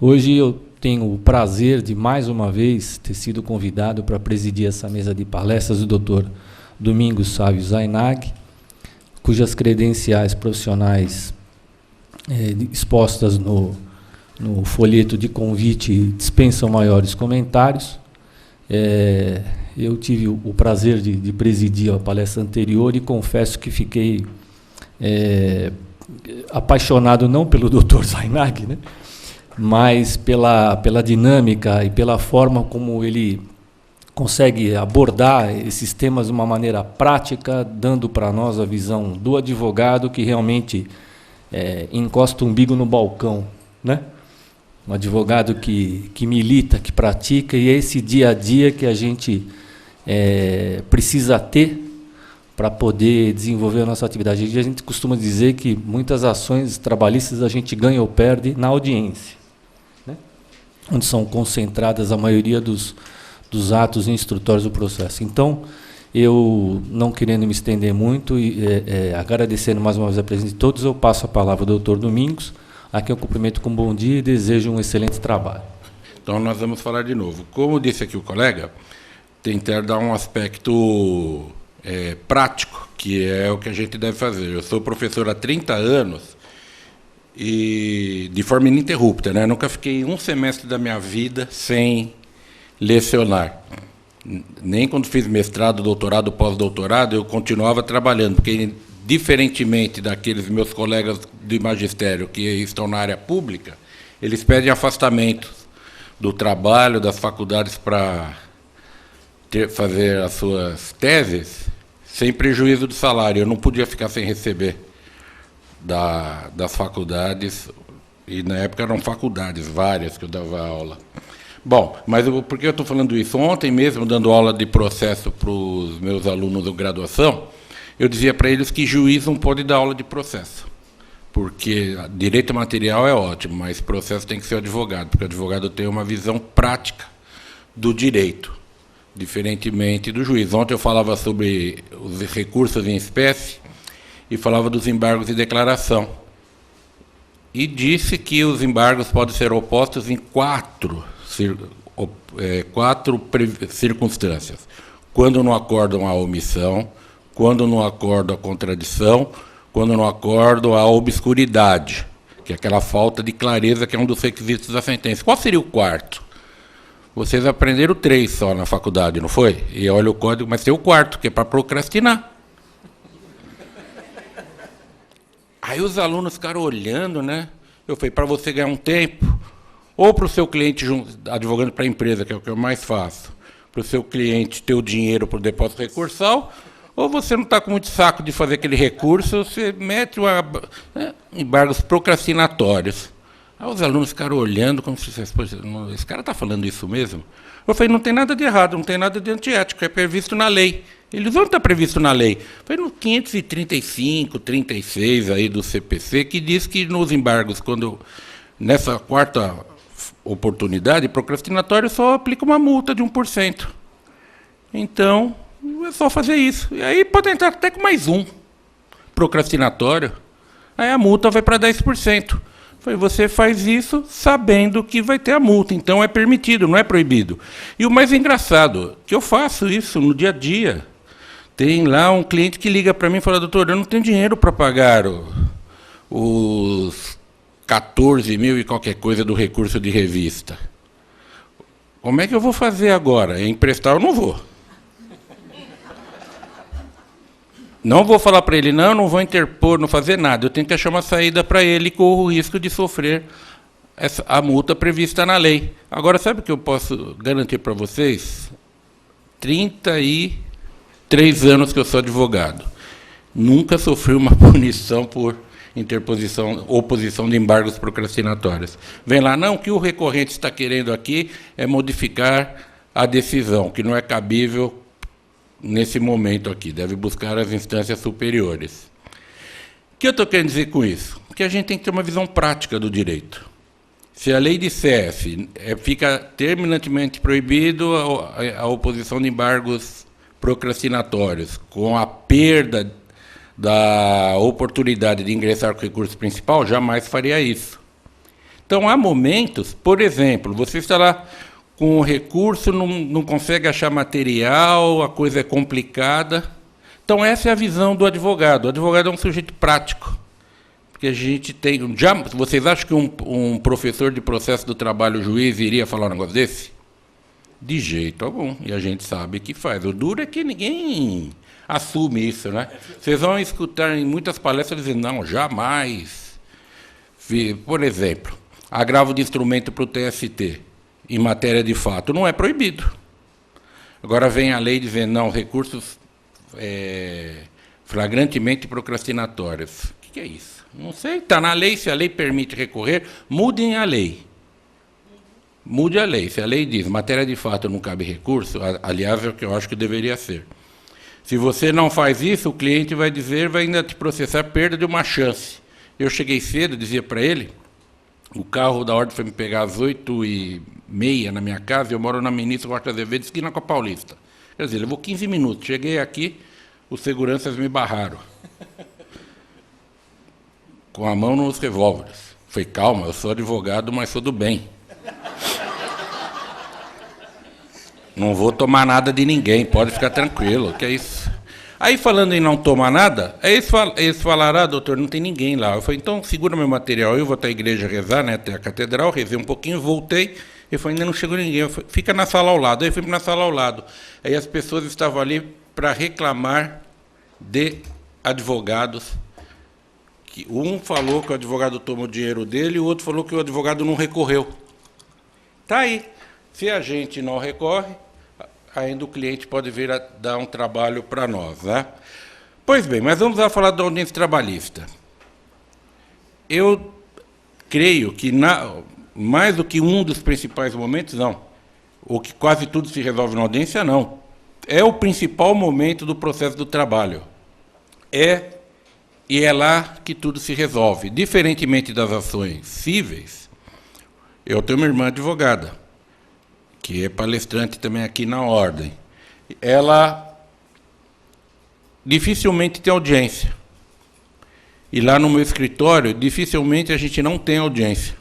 Hoje eu tenho o prazer de, mais uma vez, ter sido convidado para presidir essa mesa de palestras do Dr. Domingos Sávio Zainag, cujas credenciais profissionais expostas no folheto de convite dispensam maiores comentários. Eu tive o prazer de presidir a palestra anterior e confesso que fiquei apaixonado não pelo Dr. Zainag, né, mas pela dinâmica e pela forma como ele consegue abordar esses temas de uma maneira prática, dando para nós a visão do advogado que realmente encosta o umbigo no balcão, né? Um advogado que milita, que pratica, e é esse dia a dia que a gente precisa ter para poder desenvolver a nossa atividade. A gente costuma dizer que muitas ações trabalhistas a gente ganha ou perde na audiência, né? Onde são concentradas a maioria dos atos instrutórios do processo. Então, eu, não querendo me estender muito, e agradecendo mais uma vez a presença de todos, eu passo a palavra ao doutor Domingos, a quem eu cumprimento com bom dia e desejo um excelente trabalho. Então, nós vamos falar de novo. Como disse aqui o colega, tentar dar um aspecto prático, que é o que a gente deve fazer. Eu sou professor há 30 anos e de forma ininterrupta, né? Nunca fiquei um semestre da minha vida sem lecionar. Nem quando fiz mestrado, doutorado, pós-doutorado, eu continuava trabalhando, porque, diferentemente daqueles meus colegas de magistério que estão na área pública, eles pedem afastamento do trabalho, das faculdades para fazer as suas teses, sem prejuízo do salário. Eu não podia ficar sem receber das faculdades, e na época eram faculdades várias que eu dava aula. Bom, mas por que eu estou falando isso? Ontem mesmo, dando aula de processo para os meus alunos de graduação, eu dizia para eles que juiz não pode dar aula de processo, porque direito material é ótimo, mas processo tem que ser o advogado, porque o advogado tem uma visão prática do direito, diferentemente do juiz. Ontem eu falava sobre os recursos em espécie e falava dos embargos de declaração. E disse que os embargos podem ser opostos em quatro circunstâncias: quando não acordam a omissão, quando não acordam a contradição, quando não acordam a obscuridade, que é aquela falta de clareza que é um dos requisitos da sentença. Qual seria o quarto? Vocês aprenderam 3 só na faculdade, não foi? E olha o código, mas tem o quarto, que é para procrastinar. Aí os alunos ficaram olhando, né? Eu falei, para você ganhar um tempo, ou para o seu cliente, advogando para a empresa, que é o que eu mais faço, para o seu cliente ter o dinheiro para o depósito recursal, ou você não está com muito saco de fazer aquele recurso, você mete embargos procrastinatórios. Aí os alunos ficaram olhando, como se esse cara está falando isso mesmo? Eu falei, não tem nada de errado, não tem nada de antiético, é previsto na lei. Eles vão estar previsto na lei. Foi no 535, 36 aí do CPC, que diz que nos embargos, nessa quarta oportunidade, procrastinatório só aplica uma multa de 1%. Então, é só fazer isso. E aí pode entrar até com mais um procrastinatório. Aí a multa vai para 10%. Foi, você faz isso sabendo que vai ter a multa. Então é permitido, não é proibido. E o mais engraçado, que eu faço isso no dia a dia. Tem lá um cliente que liga para mim e fala, doutor, eu não tenho dinheiro para pagar os 14 mil e qualquer coisa do recurso de revista. Como é que eu vou fazer agora? Emprestar eu não vou. Não vou falar para ele, não vou interpor, não fazer nada. Eu tenho que achar uma saída para ele e corro o risco de sofrer a multa prevista na lei. Agora, sabe o que eu posso garantir para vocês? 33 anos que eu sou advogado. Nunca sofri uma punição por oposição de embargos procrastinatórios. Vem lá, não, o que o recorrente está querendo aqui é modificar a decisão, que não é cabível nesse momento aqui, deve buscar as instâncias superiores. O que eu estou querendo dizer com isso? Que a gente tem que ter uma visão prática do direito. Se a lei dissesse, fica terminantemente proibido a oposição de embargos procrastinatórios, com a perda da oportunidade de ingressar com o recurso principal, jamais faria isso. Então, há momentos, por exemplo, você está lá com o recurso, não consegue achar material, a coisa é complicada. Então, essa é a visão do advogado. O advogado é um sujeito prático. Porque a gente tem... Vocês acham que um professor de processo do trabalho, juiz, iria falar um negócio desse? De jeito algum. E a gente sabe que faz. O duro é que ninguém assume isso, né? Vocês vão escutar em muitas palestras dizendo, não, jamais. Por exemplo, agravo de instrumento para o TST, em matéria de fato, não é proibido. Agora vem a lei dizendo, não, recursos flagrantemente procrastinatórios. O que é isso? Não sei, está na lei, se a lei permite recorrer, mudem a lei. Mude a lei. Se a lei diz, matéria de fato não cabe recurso, aliás, é o que eu acho que deveria ser. Se você não faz isso, o cliente vai dizer, vai ainda te processar perda de uma chance. Eu cheguei cedo, dizia para ele, o carro da ordem foi me pegar às 8h30 na minha casa, eu moro na Ministro Rocha Azevedo, esquina com a Paulista. Quer dizer, levou 15 minutos. Cheguei aqui, os seguranças me barraram. Com a mão nos revólveres. Falei, calma, eu sou advogado, mas sou do bem. Não vou tomar nada de ninguém, pode ficar tranquilo, que é isso. Aí, falando em não tomar nada, eles falaram, doutor, não tem ninguém lá. Eu falei, então, segura meu material, eu vou até a igreja rezar, né, até a catedral, rezei um pouquinho, voltei, eu falei, ainda não chegou ninguém. Eu falei, fica na sala ao lado. Aí, fui na sala ao lado. Aí, as pessoas estavam ali para reclamar de advogados. Que um falou que o advogado tomou o dinheiro dele e o outro falou que o advogado não recorreu. Está aí. Se a gente não recorre, ainda o cliente pode vir a dar um trabalho para nós, né? Pois bem, mas vamos lá falar da audiência trabalhista. Eu creio que, mais do que um dos principais momentos, não. Ou que quase tudo se resolve na audiência, não. É o principal momento do processo do trabalho. E é lá que tudo se resolve. Diferentemente das ações cíveis, eu tenho uma irmã advogada, que é palestrante também aqui na Ordem. Ela dificilmente tem audiência. E lá no meu escritório, dificilmente a gente não tem audiência.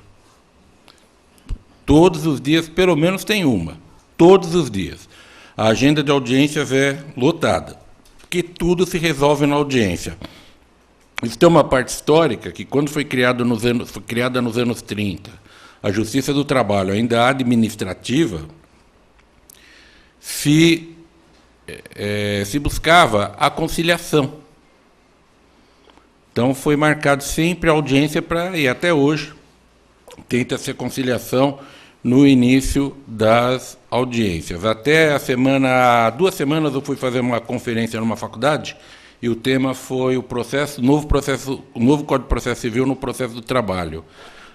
Todos os dias, pelo menos, tem uma. Todos os dias. A agenda de audiências é lotada, porque tudo se resolve na audiência. Isso tem uma parte histórica que, quando foi criada nos anos 30, a Justiça do Trabalho, ainda administrativa, se buscava a conciliação. Então, foi marcado sempre a audiência e até hoje, tenta-se a conciliação no início das audiências. Até há 2 semanas, eu fui fazer uma conferência numa faculdade, e o tema foi o novo Código de Processo Civil no processo do trabalho.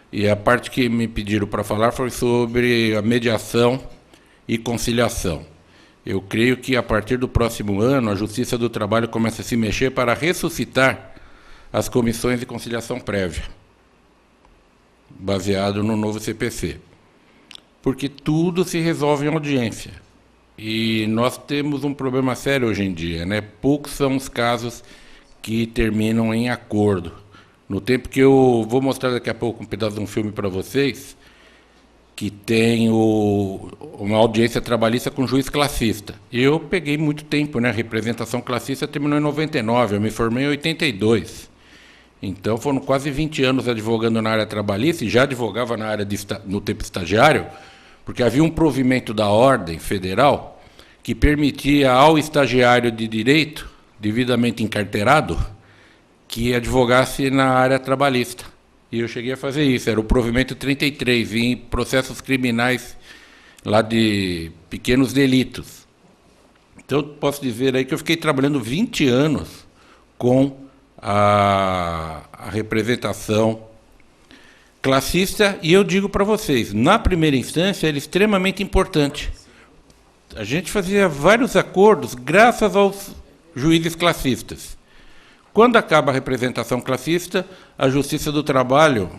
E a parte que me pediram para falar foi sobre a mediação e conciliação. Eu creio que, a partir do próximo ano, a Justiça do Trabalho começa a se mexer para ressuscitar as comissões de conciliação prévia, baseado no novo CPC. Porque tudo se resolve em audiência. E nós temos um problema sério hoje em dia, né? Poucos são os casos que terminam em acordo. No tempo que eu vou mostrar daqui a pouco um pedaço de um filme para vocês, que tem uma audiência trabalhista com juiz classista. Eu peguei muito tempo, né? A representação classista terminou em 99, eu me formei em 82. Então foram quase 20 anos advogando na área trabalhista, e já advogava na área no tempo estagiário, porque havia um provimento da Ordem Federal que permitia ao estagiário de direito, devidamente encarteirado, que advogasse na área trabalhista. E eu cheguei a fazer isso, era o provimento 33, em processos criminais lá de pequenos delitos. Então, eu posso dizer aí que eu fiquei trabalhando 20 anos com a representação classista, e eu digo para vocês, na primeira instância, era extremamente importante. A gente fazia vários acordos graças aos juízes classistas. Quando acaba a representação classista, a Justiça do Trabalho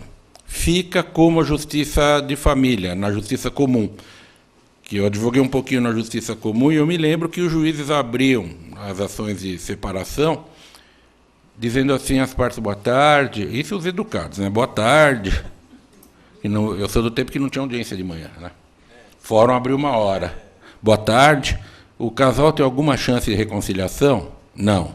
fica como a Justiça de Família, na Justiça Comum. Que eu advoguei um pouquinho na Justiça Comum, e eu me lembro que os juízes abriam as ações de separação, dizendo assim às partes, boa tarde, isso os educados, né? Boa tarde. Eu sou do tempo que não tinha audiência de manhã, né? Fórum abriu 1h. Boa tarde. O casal tem alguma chance de reconciliação? Não.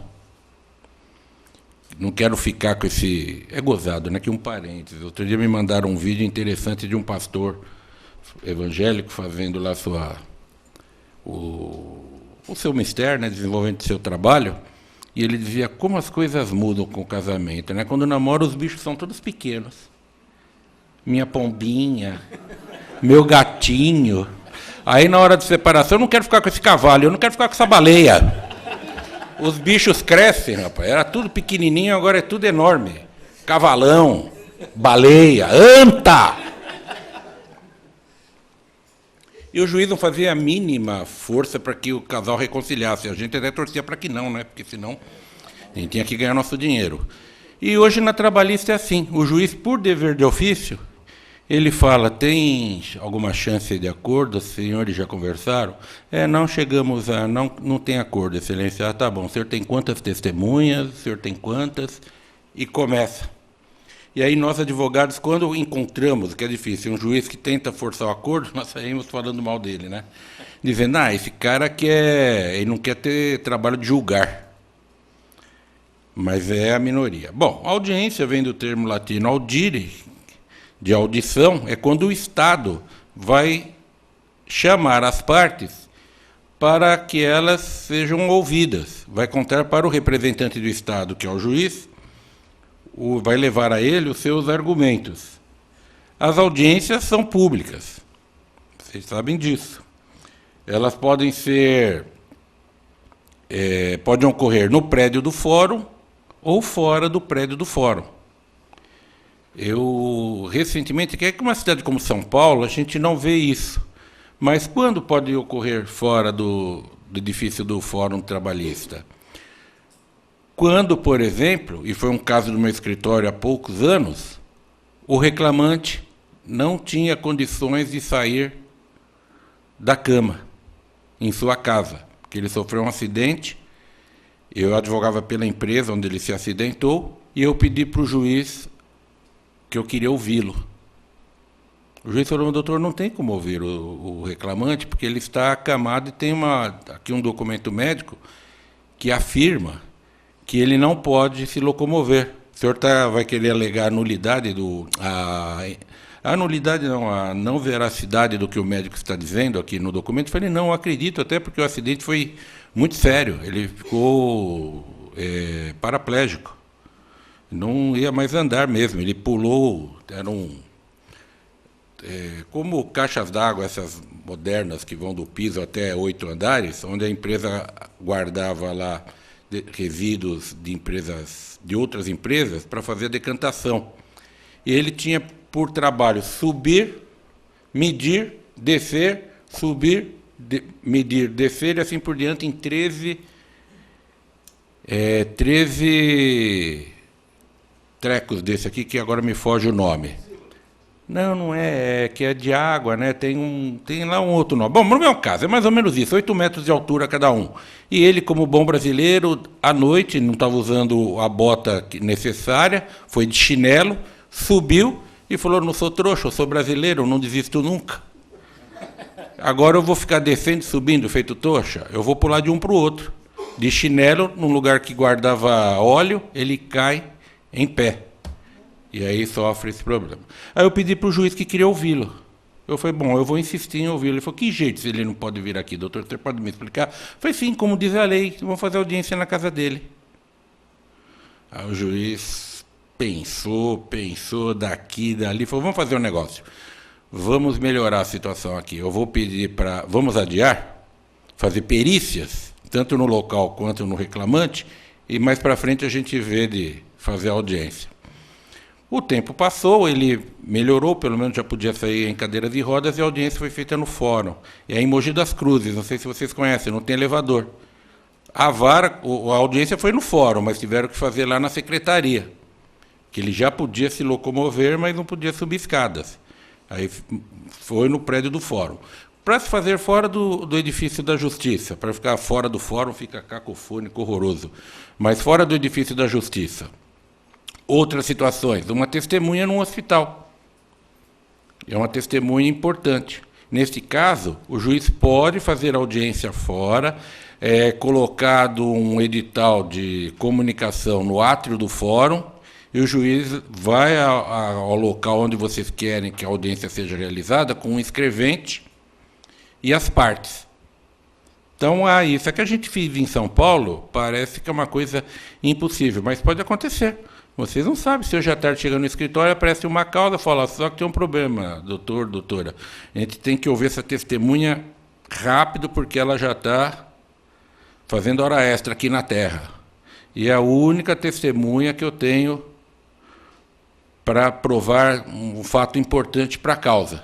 Não quero ficar com esse... É gozado, né? Que um parênteses. Outro dia me mandaram um vídeo interessante de um pastor evangélico fazendo lá o seu mistério, né? Desenvolvendo o seu trabalho. E ele dizia como as coisas mudam com o casamento, né? Quando namora, os bichos são todos pequenos. Minha pombinha, meu gatinho. Aí, na hora de separação, eu não quero ficar com esse cavalo, eu não quero ficar com essa baleia. Os bichos crescem, rapaz. Era tudo pequenininho, agora é tudo enorme. Cavalão, baleia, anta! E o juiz não fazia a mínima força para que o casal reconciliasse. A gente até torcia para que não, né? Porque senão a gente tinha que ganhar nosso dinheiro. E hoje na trabalhista é assim. O juiz, por dever de ofício, ele fala, tem alguma chance de acordo? Os senhores já conversaram? Não chegamos a... Não tem acordo, excelência. Ah, tá bom. O senhor tem quantas testemunhas? O senhor tem quantas? E começa. E aí nós, advogados, quando encontramos, que é difícil, um juiz que tenta forçar o acordo, nós saímos falando mal dele, né? Dizendo, esse cara ele não quer ter trabalho de julgar. Mas é a minoria. Bom, a audiência vem do termo latino audire, de audição, é quando o Estado vai chamar as partes para que elas sejam ouvidas. Vai contar para o representante do Estado, que é o juiz, vai levar a ele os seus argumentos. As audiências são públicas, vocês sabem disso. Elas podem podem ocorrer no prédio do fórum ou fora do prédio do fórum. Eu, recentemente, que é que uma cidade como São Paulo, a gente não vê isso. Mas quando pode ocorrer fora do edifício do Fórum Trabalhista? Quando, por exemplo, e foi um caso do meu escritório há poucos anos, o reclamante não tinha condições de sair da cama, em sua casa, porque ele sofreu um acidente, eu advogava pela empresa onde ele se acidentou, e eu pedi para o juiz que eu queria ouvi-lo. O juiz falou, doutor, não tem como ouvir o reclamante, porque ele está acamado e tem aqui um documento médico que afirma que ele não pode se locomover. O senhor vai querer alegar a nulidade a nulidade não, a não veracidade do que o médico está dizendo aqui no documento? Eu falei, não, eu acredito, até porque o acidente foi muito sério. Ele ficou paraplégico. Não ia mais andar mesmo. Ele pulou, como caixas d'água, essas modernas que vão do piso até 8 andares, onde a empresa guardava lá resíduos de outras empresas para fazer a decantação. E ele tinha por trabalho subir, medir, descer, subir, medir, descer e assim por diante em 13 trecos desse aqui, que agora me foge o nome. Não é que é de água, né? Tem lá um outro nome. Bom, no meu caso, é mais ou menos isso, 8 metros de altura cada um. E ele, como bom brasileiro, à noite, não estava usando a bota necessária, foi de chinelo, subiu e falou, não sou trouxa, eu sou brasileiro, não desisto nunca. Agora eu vou ficar descendo e subindo, feito trouxa? Eu vou pular de um para o outro. De chinelo, num lugar que guardava óleo, ele cai em pé. E aí sofre esse problema. Aí eu pedi para o juiz que queria ouvi-lo. Eu falei, bom, eu vou insistir em ouvi-lo. Ele falou, que jeito se ele não pode vir aqui, doutor? Você pode me explicar? Eu falei, sim, como diz a lei, vamos fazer audiência na casa dele. Aí o juiz pensou daqui, dali, falou, vamos fazer um negócio. Vamos melhorar a situação aqui. Eu vou pedir para... Vamos adiar, fazer perícias, tanto no local quanto no reclamante, e mais para frente a gente vê de fazer a audiência. O tempo passou, ele melhorou, pelo menos já podia sair em cadeira de rodas, e a audiência foi feita no fórum. É em Mogi das Cruzes, não sei se vocês conhecem, não tem elevador. A audiência foi no fórum, mas tiveram que fazer lá na secretaria, que ele já podia se locomover, mas não podia subir escadas. Aí foi no prédio do fórum. Para se fazer fora do edifício da Justiça, para ficar fora do fórum, fica cacofônico, horroroso. Mas fora do edifício da Justiça. Outras situações, uma testemunha num hospital. É uma testemunha importante. Neste caso, o juiz pode fazer audiência fora, colocado um edital de comunicação no átrio do fórum, e o juiz vai ao local onde vocês querem que a audiência seja realizada com um escrevente e as partes. Então, isso é que a gente vive em São Paulo, parece que é uma coisa impossível, mas pode acontecer. Vocês não sabem, se hoje à tarde chega no escritório, aparece uma causa, fala, só que tem um problema, doutor, doutora. A gente tem que ouvir essa testemunha rápido, porque ela já está fazendo hora extra aqui na Terra. E é a única testemunha que eu tenho para provar um fato importante para a causa.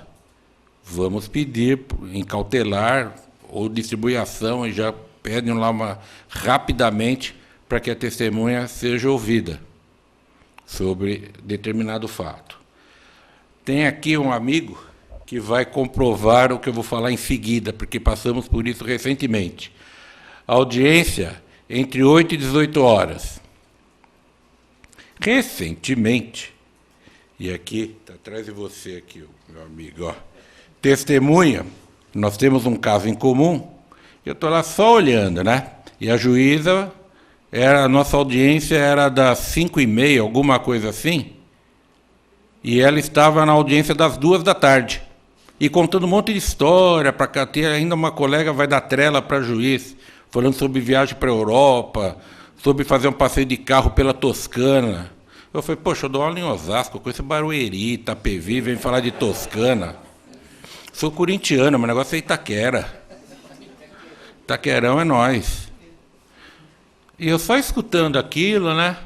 Vamos pedir em cautelar ou distribuir ação e já pedem lá rapidamente para que a testemunha seja ouvida sobre determinado fato. Tem aqui um amigo que vai comprovar o que eu vou falar em seguida, porque passamos por isso recentemente. A audiência entre 8 e 18 horas. Recentemente, e aqui, está atrás de você aqui, meu amigo, ó, testemunha, nós temos um caso em comum, eu estou lá só olhando, né? E a juíza, a nossa audiência era das 5h30, alguma coisa assim, e ela estava na audiência das 2h, e contando um monte de história, para cá ter ainda uma colega vai dar trela para juiz, falando sobre viagem para a Europa, sobre fazer um passeio de carro pela Toscana. Eu falei, poxa, eu dou aula em Osasco, conheço Barueri, Itapevi, vem falar de Toscana. Sou corintiano, mas o negócio é Itaquera. Itaquerão é nós. E eu só escutando aquilo, né?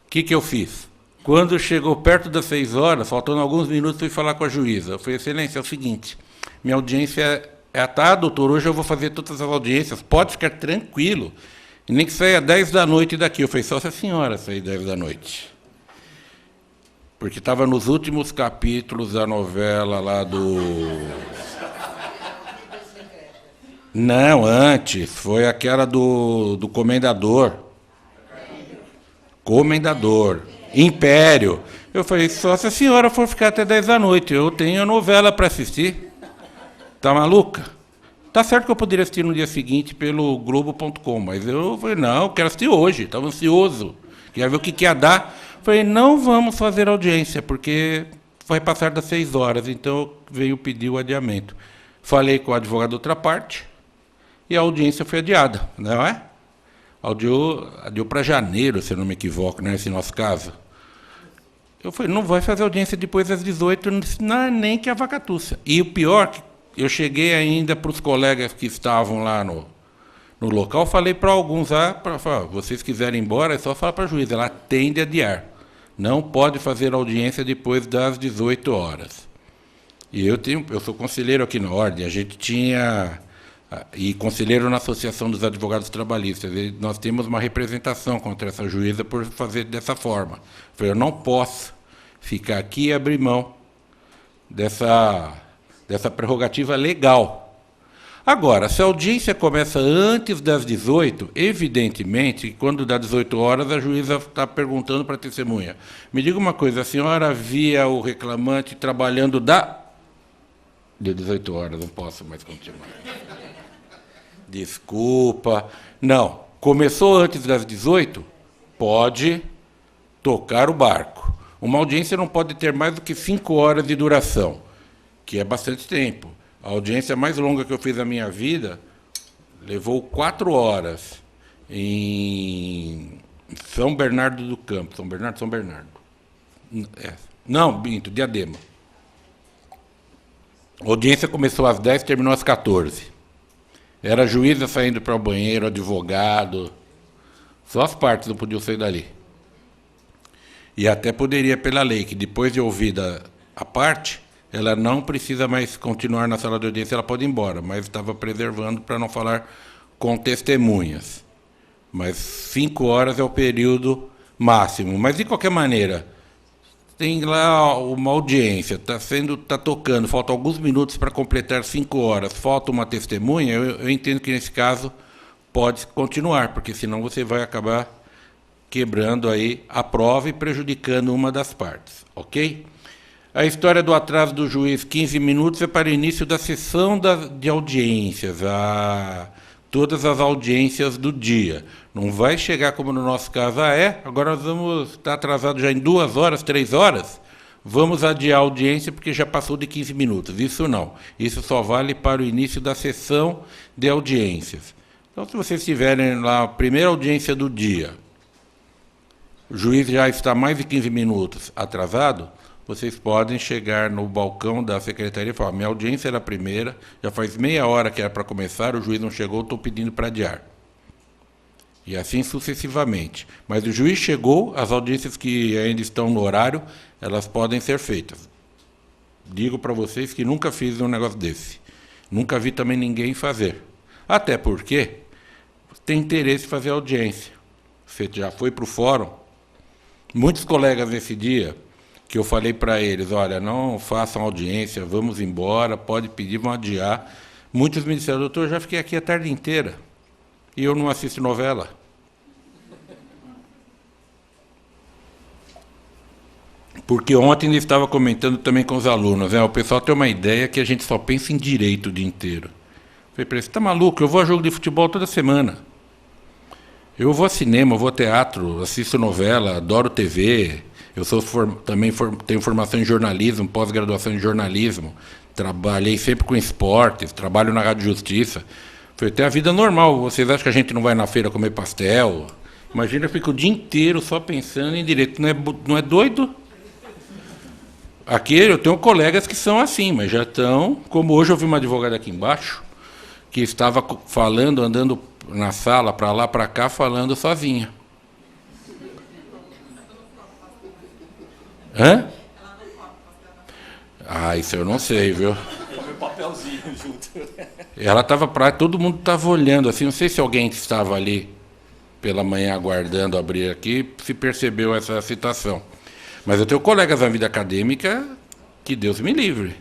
O que eu fiz? Quando chegou perto das 6 horas, faltando alguns minutos, fui falar com a juíza. Eu falei, excelência, é o seguinte, minha audiência doutor, hoje eu vou fazer todas as audiências, pode ficar tranquilo, e nem que saia 10 da noite daqui. Eu falei, só se a senhora sair 10 da noite. Porque estava nos últimos capítulos da novela lá do... Não, antes, foi aquela do Comendador. Comendador. Império. Eu falei, só se a senhora for ficar até 10 da noite, eu tenho a novela para assistir. Tá maluca? Tá certo que eu poderia assistir no dia seguinte pelo Globo.com, mas eu falei, não, eu quero assistir hoje, estava ansioso, queria ver o que ia dar. Falei, não vamos fazer audiência, porque vai passar das 6 horas, então veio pedir o adiamento. Falei com o advogado da outra parte, e a audiência foi adiada, não é? Adiou para janeiro, se eu não me equivoco, nesse nosso caso. Eu falei, não vai fazer audiência depois das 18, não, nem que a vacatúcia. E o pior, eu cheguei ainda para os colegas que estavam lá no local, falei para alguns, vocês quiserem ir embora, é só falar para a juíza, ela tende a adiar. Não pode fazer audiência depois das 18 horas. E eu sou conselheiro aqui na Ordem, a gente tinha, e conselheiro na Associação dos Advogados Trabalhistas, nós temos uma representação contra essa juíza por fazer dessa forma. Eu falei, eu não posso ficar aqui e abrir mão dessa prerrogativa legal. Agora, se a audiência começa antes das 18, evidentemente, quando dá 18 horas, a juíza está perguntando para a testemunha. Me diga uma coisa, a senhora via o reclamante trabalhando de 18 horas, não posso mais continuar. Desculpa. Não, começou antes das 18, pode tocar o barco. Uma audiência não pode ter mais do que 5 horas de duração, que é bastante tempo. A audiência mais longa que eu fiz na minha vida levou 4 horas em São Bernardo do Campo. São Bernardo. Não, Diadema. A audiência começou às 10, terminou às 14. Era a juíza saindo para o banheiro, advogado. Só as partes não podiam sair dali. E até poderia, pela lei, que depois de ouvida a parte, ela não precisa mais continuar na sala de audiência, ela pode ir embora, mas estava preservando para não falar com testemunhas. Mas 5 horas é o período máximo. Mas, de qualquer maneira, tem lá uma audiência, está tocando, faltam alguns minutos para completar 5 horas, falta uma testemunha, eu entendo que, nesse caso, pode continuar, porque senão você vai acabar quebrando aí a prova e prejudicando uma das partes, ok? A história do atraso do juiz, 15 minutos, é para o início da sessão de audiências, todas as audiências do dia. Não vai chegar como no nosso caso, agora nós vamos estar atrasados já em 2 horas, 3 horas, vamos adiar a audiência porque já passou de 15 minutos. Isso não. Isso só vale para o início da sessão de audiências. Então, se vocês tiverem lá a primeira audiência do dia, o juiz já está mais de 15 minutos atrasado, vocês podem chegar no balcão da secretaria e falar, minha audiência era a primeira, já faz meia hora que era para começar, o juiz não chegou, estou pedindo para adiar. E assim sucessivamente. Mas o juiz chegou, as audiências que ainda estão no horário, elas podem ser feitas. Digo para vocês que nunca fiz um negócio desse. Nunca vi também ninguém fazer. Até porque tem interesse em fazer audiência. Você já foi para o fórum. Muitos colegas nesse dia, que eu falei para eles, olha, não façam audiência, vamos embora, pode pedir, vão adiar. Muitos me disseram, doutor, eu já fiquei aqui a tarde inteira e eu não assisto novela. Porque ontem ele estava comentando também com os alunos, o pessoal tem uma ideia que a gente só pensa em direito o dia inteiro. Eu falei para eles, está maluco, eu vou a jogo de futebol toda semana. Eu vou a cinema, eu vou a teatro, assisto novela, adoro TV. Eu também tenho formação em jornalismo, pós-graduação em jornalismo. Trabalhei sempre com esportes, trabalho na Rádio Justiça. Foi até a vida normal. Vocês acham que a gente não vai na feira comer pastel? Imagina, eu fico o dia inteiro só pensando em direito. Não é doido? Aqui eu tenho colegas que são assim, mas já estão... Como hoje eu vi uma advogada aqui embaixo, que estava falando, andando na sala, para lá, para cá, falando sozinha. Hã? Isso eu não sei, viu? Papelzinho junto. Ela estava para todo mundo estava olhando, assim, não sei se alguém que estava ali pela manhã aguardando abrir aqui, se percebeu essa citação. Mas eu tenho colegas na vida acadêmica que Deus me livre.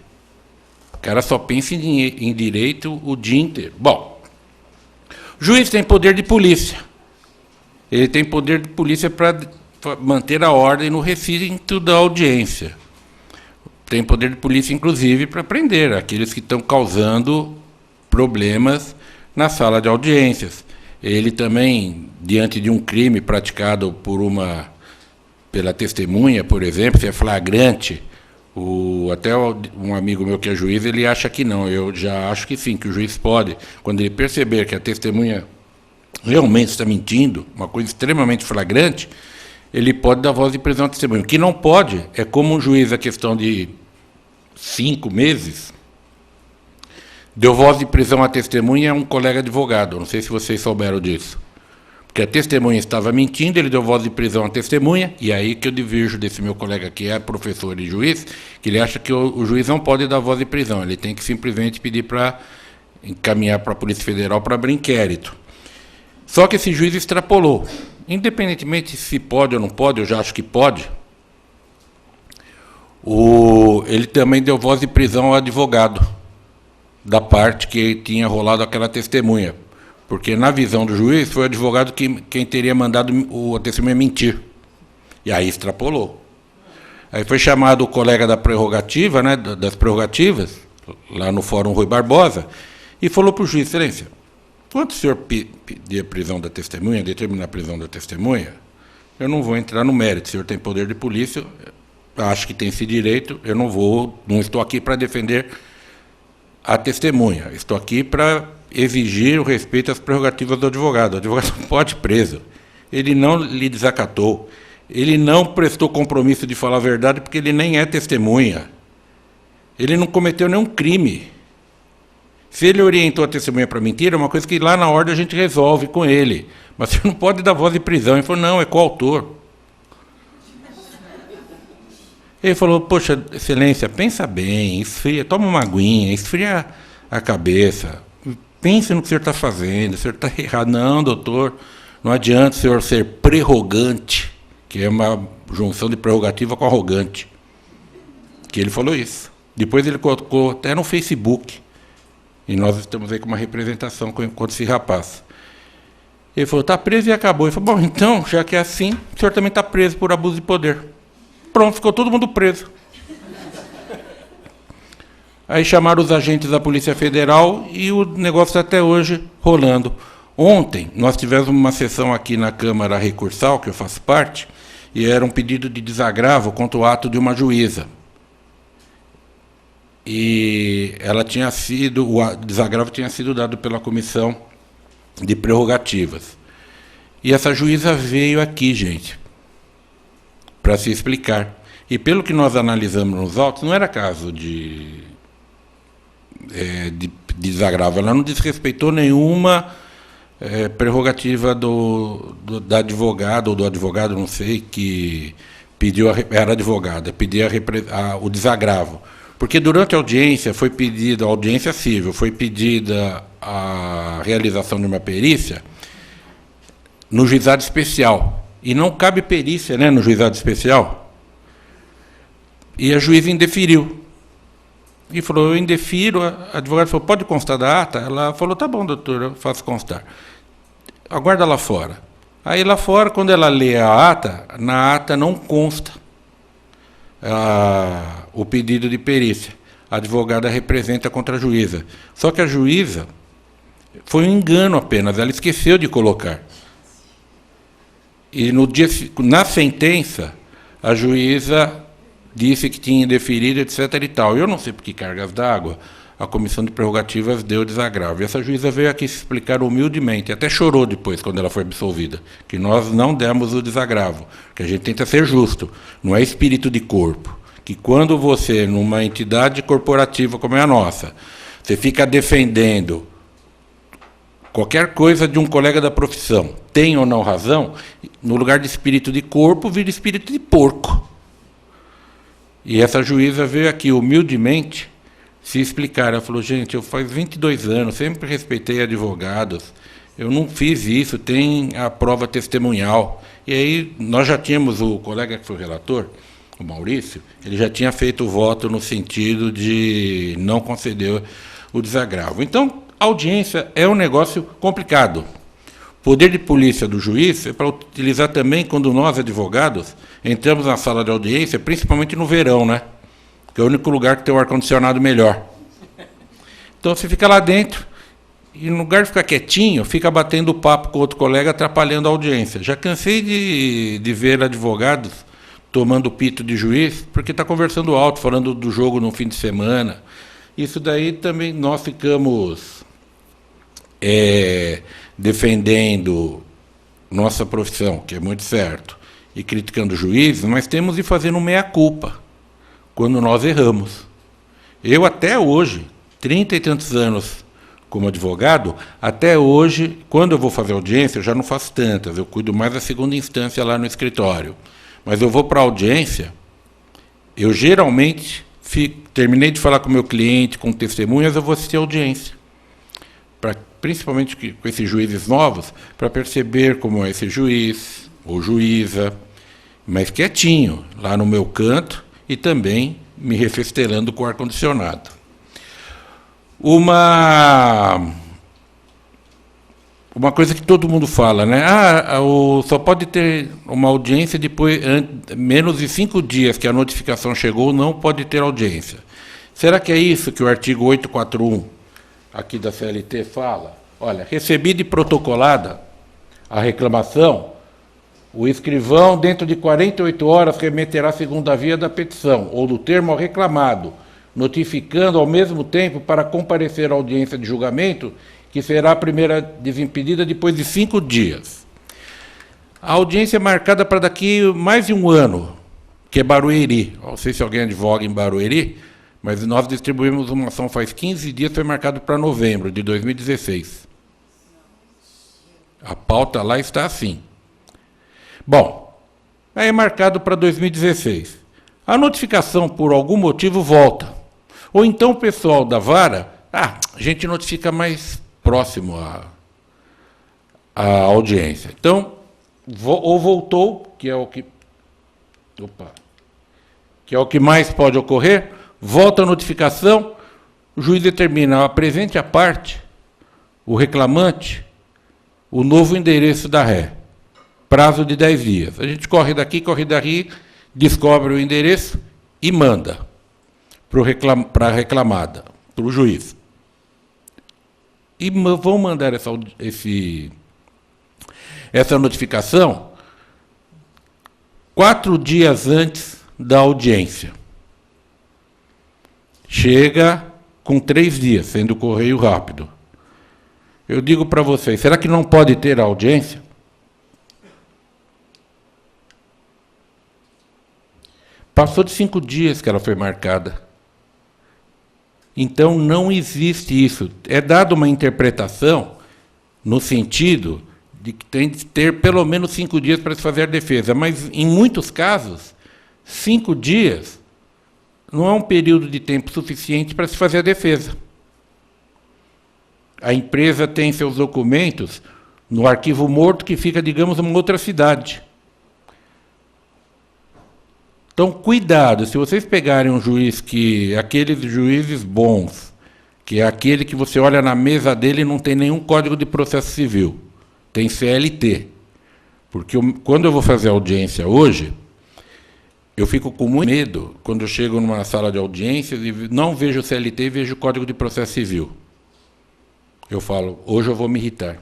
O cara só pensa em direito o dia inteiro. Bom, o juiz tem poder de polícia. Ele tem poder de polícia para manter a ordem no recinto da audiência. Tem poder de polícia, inclusive, para prender aqueles que estão causando problemas na sala de audiências. Ele também, diante de um crime praticado pela testemunha, por exemplo, se é flagrante, até um amigo meu que é juiz, ele acha que não. Eu já acho que sim, que o juiz pode, quando ele perceber que a testemunha realmente está mentindo, uma coisa extremamente flagrante, ele pode dar voz de prisão à testemunha. O que não pode é como um juiz, a questão de 5 meses, deu voz de prisão à testemunha a um colega advogado. Não sei se vocês souberam disso. Porque a testemunha estava mentindo, ele deu voz de prisão à testemunha, e aí que eu divirjo desse meu colega que é professor e juiz, que ele acha que o juiz não pode dar voz de prisão, ele tem que simplesmente pedir para encaminhar para a Polícia Federal para abrir inquérito. Só que esse juiz extrapolou. Independentemente se pode ou não pode, eu já acho que pode, ele também deu voz de prisão ao advogado da parte que tinha rolado aquela testemunha. Porque, na visão do juiz, foi o advogado quem teria mandado a testemunha mentir. E aí extrapolou. Aí foi chamado o colega da prerrogativa, das prerrogativas, lá no Fórum Rui Barbosa, e falou para o juiz, excelência, quando o senhor pedir a prisão da testemunha, determinar a prisão da testemunha, eu não vou entrar no mérito. O senhor tem poder de polícia, acho que tem esse direito, eu não estou aqui para defender a testemunha, estou aqui para exigir o respeito às prerrogativas do advogado. O advogado não pode ir preso. Ele não lhe desacatou. Ele não prestou compromisso de falar a verdade porque ele nem é testemunha. Ele não cometeu nenhum crime. Se ele orientou a testemunha para mentira, é uma coisa que lá na ordem a gente resolve com ele. Mas você não pode dar voz de prisão. Ele falou, não, é coautor. Ele falou, poxa, excelência, pensa bem, esfria, toma uma aguinha, esfria a cabeça. Pense no que o senhor está fazendo, o senhor está errado. Não, doutor, não adianta o senhor ser prerrogante, que é uma junção de prerrogativa com arrogante. Que ele falou isso. Depois ele colocou até no Facebook. E nós estamos aí com uma representação contra esse rapaz. Ele falou, está preso e acabou. Ele falou, bom, então, já que é assim, o senhor também está preso por abuso de poder. Pronto, ficou todo mundo preso. Aí chamaram os agentes da Polícia Federal e o negócio está até hoje rolando. Ontem, nós tivemos uma sessão aqui na Câmara Recursal, que eu faço parte, e era um pedido de desagravo contra o ato de uma juíza. E ela tinha sido, o desagravo tinha sido dado pela Comissão de Prerrogativas. E essa juíza veio aqui, gente, para se explicar. E pelo que nós analisamos nos autos, não era caso de desagravo. Ela não desrespeitou nenhuma prerrogativa da advogada ou do advogado, não sei, que pediu, era advogada, pedia o desagravo. Porque durante a audiência foi pedida, a audiência civil, foi pedida a realização de uma perícia no juizado especial. E não cabe perícia, né, no juizado especial. E a juíza indeferiu. E falou, eu indefiro. A advogada falou, pode constar da ata? Ela falou, tá bom, doutor, eu faço constar. Aguarda lá fora. Aí lá fora, quando ela lê a ata, na ata não consta o pedido de perícia. A advogada representa contra a juíza. Só que a juíza foi um engano apenas, ela esqueceu de colocar. E na sentença, a juíza disse que tinha indeferido, etc. e tal. Eu não sei por que cargas d'água, a Comissão de Prerrogativas deu desagravo. E essa juíza veio aqui se explicar humildemente, até chorou depois, quando ela foi absolvida, que nós não demos o desagravo, que a gente tenta ser justo, não é espírito de corpo. Que quando você, numa entidade corporativa como é a nossa, você fica defendendo qualquer coisa de um colega da profissão, tem ou não razão, no lugar de espírito de corpo, vira espírito de porco. E essa juíza veio aqui humildemente se explicar. Ela falou, gente, eu faz 22 anos, sempre respeitei advogados, eu não fiz isso, tem a prova testemunhal. E aí nós já tínhamos, o colega que foi o relator, o Maurício, ele já tinha feito o voto no sentido de não conceder o desagravo. Então, a audiência é um negócio complicado. O poder de polícia do juiz é para utilizar também quando nós, advogados, entramos na sala de audiência, principalmente no verão, né? Que é o único lugar que tem o ar-condicionado melhor. Então, você fica lá dentro e, no lugar de ficar quietinho, fica batendo papo com outro colega, atrapalhando a audiência. Já cansei de ver advogados tomando pito de juiz, porque está conversando alto, falando do jogo no fim de semana. Isso daí também nós ficamos defendendo nossa profissão, que é muito certo, e criticando juízes, mas temos de fazer um meia-culpa quando nós erramos. Eu até hoje, 30 e tantos anos como advogado, até hoje, quando eu vou fazer audiência, eu já não faço tantas, eu cuido mais da segunda instância lá no escritório. Mas eu vou para a audiência, eu geralmente terminei de falar com o meu cliente, com testemunhas, eu vou assistir a audiência. Principalmente com esses juízes novos, para perceber como é esse juiz ou juíza, mas quietinho, lá no meu canto, e também me refestelando com o ar-condicionado. Uma coisa que todo mundo fala, né? Só pode ter uma audiência depois, menos de 5 dias que a notificação chegou, não pode ter audiência. Será que é isso que o artigo 841 aqui da CLT fala? Olha, recebida e protocolada a reclamação, o escrivão, dentro de 48 horas, remeterá a segunda via da petição, ou do termo ao reclamado, notificando ao mesmo tempo para comparecer à audiência de julgamento, que será a primeira desimpedida depois de 5 dias. A audiência é marcada para daqui mais de um ano, que é Barueri. Não sei se alguém advoga em Barueri, mas nós distribuímos uma ação faz 15 dias, foi marcado para novembro de 2016. A pauta lá está assim. Bom, aí é marcado para 2016. A notificação, por algum motivo, volta. Ou então o pessoal da vara, a gente notifica mais próximo à audiência. Então, ou voltou, que é o que é o que mais pode ocorrer, volta a notificação, o juiz determina, apresente à parte, o reclamante, o novo endereço da ré. Prazo de 10 dias. A gente corre daqui, descobre o endereço e manda. para a reclamada, para o juiz. E vão mandar essa notificação 4 dias antes da audiência. Chega com 3 dias, sendo correio rápido. Eu digo para vocês, será que não pode ter audiência? Passou de 5 dias que ela foi marcada. Então, não existe isso. É dada uma interpretação no sentido de que tem de ter pelo menos 5 dias para se fazer a defesa. Mas, em muitos casos, 5 dias não é um período de tempo suficiente para se fazer a defesa. A empresa tem seus documentos no arquivo morto que fica, digamos, em uma outra cidade. Então, cuidado, se vocês pegarem um juiz aqueles juízes bons, que é aquele que você olha na mesa dele e não tem nenhum código de processo civil, tem CLT. Porque quando eu vou fazer audiência hoje, eu fico com muito medo quando eu chego numa sala de audiências e não vejo o CLT e vejo o Código de Processo Civil. Eu falo, hoje eu vou me irritar.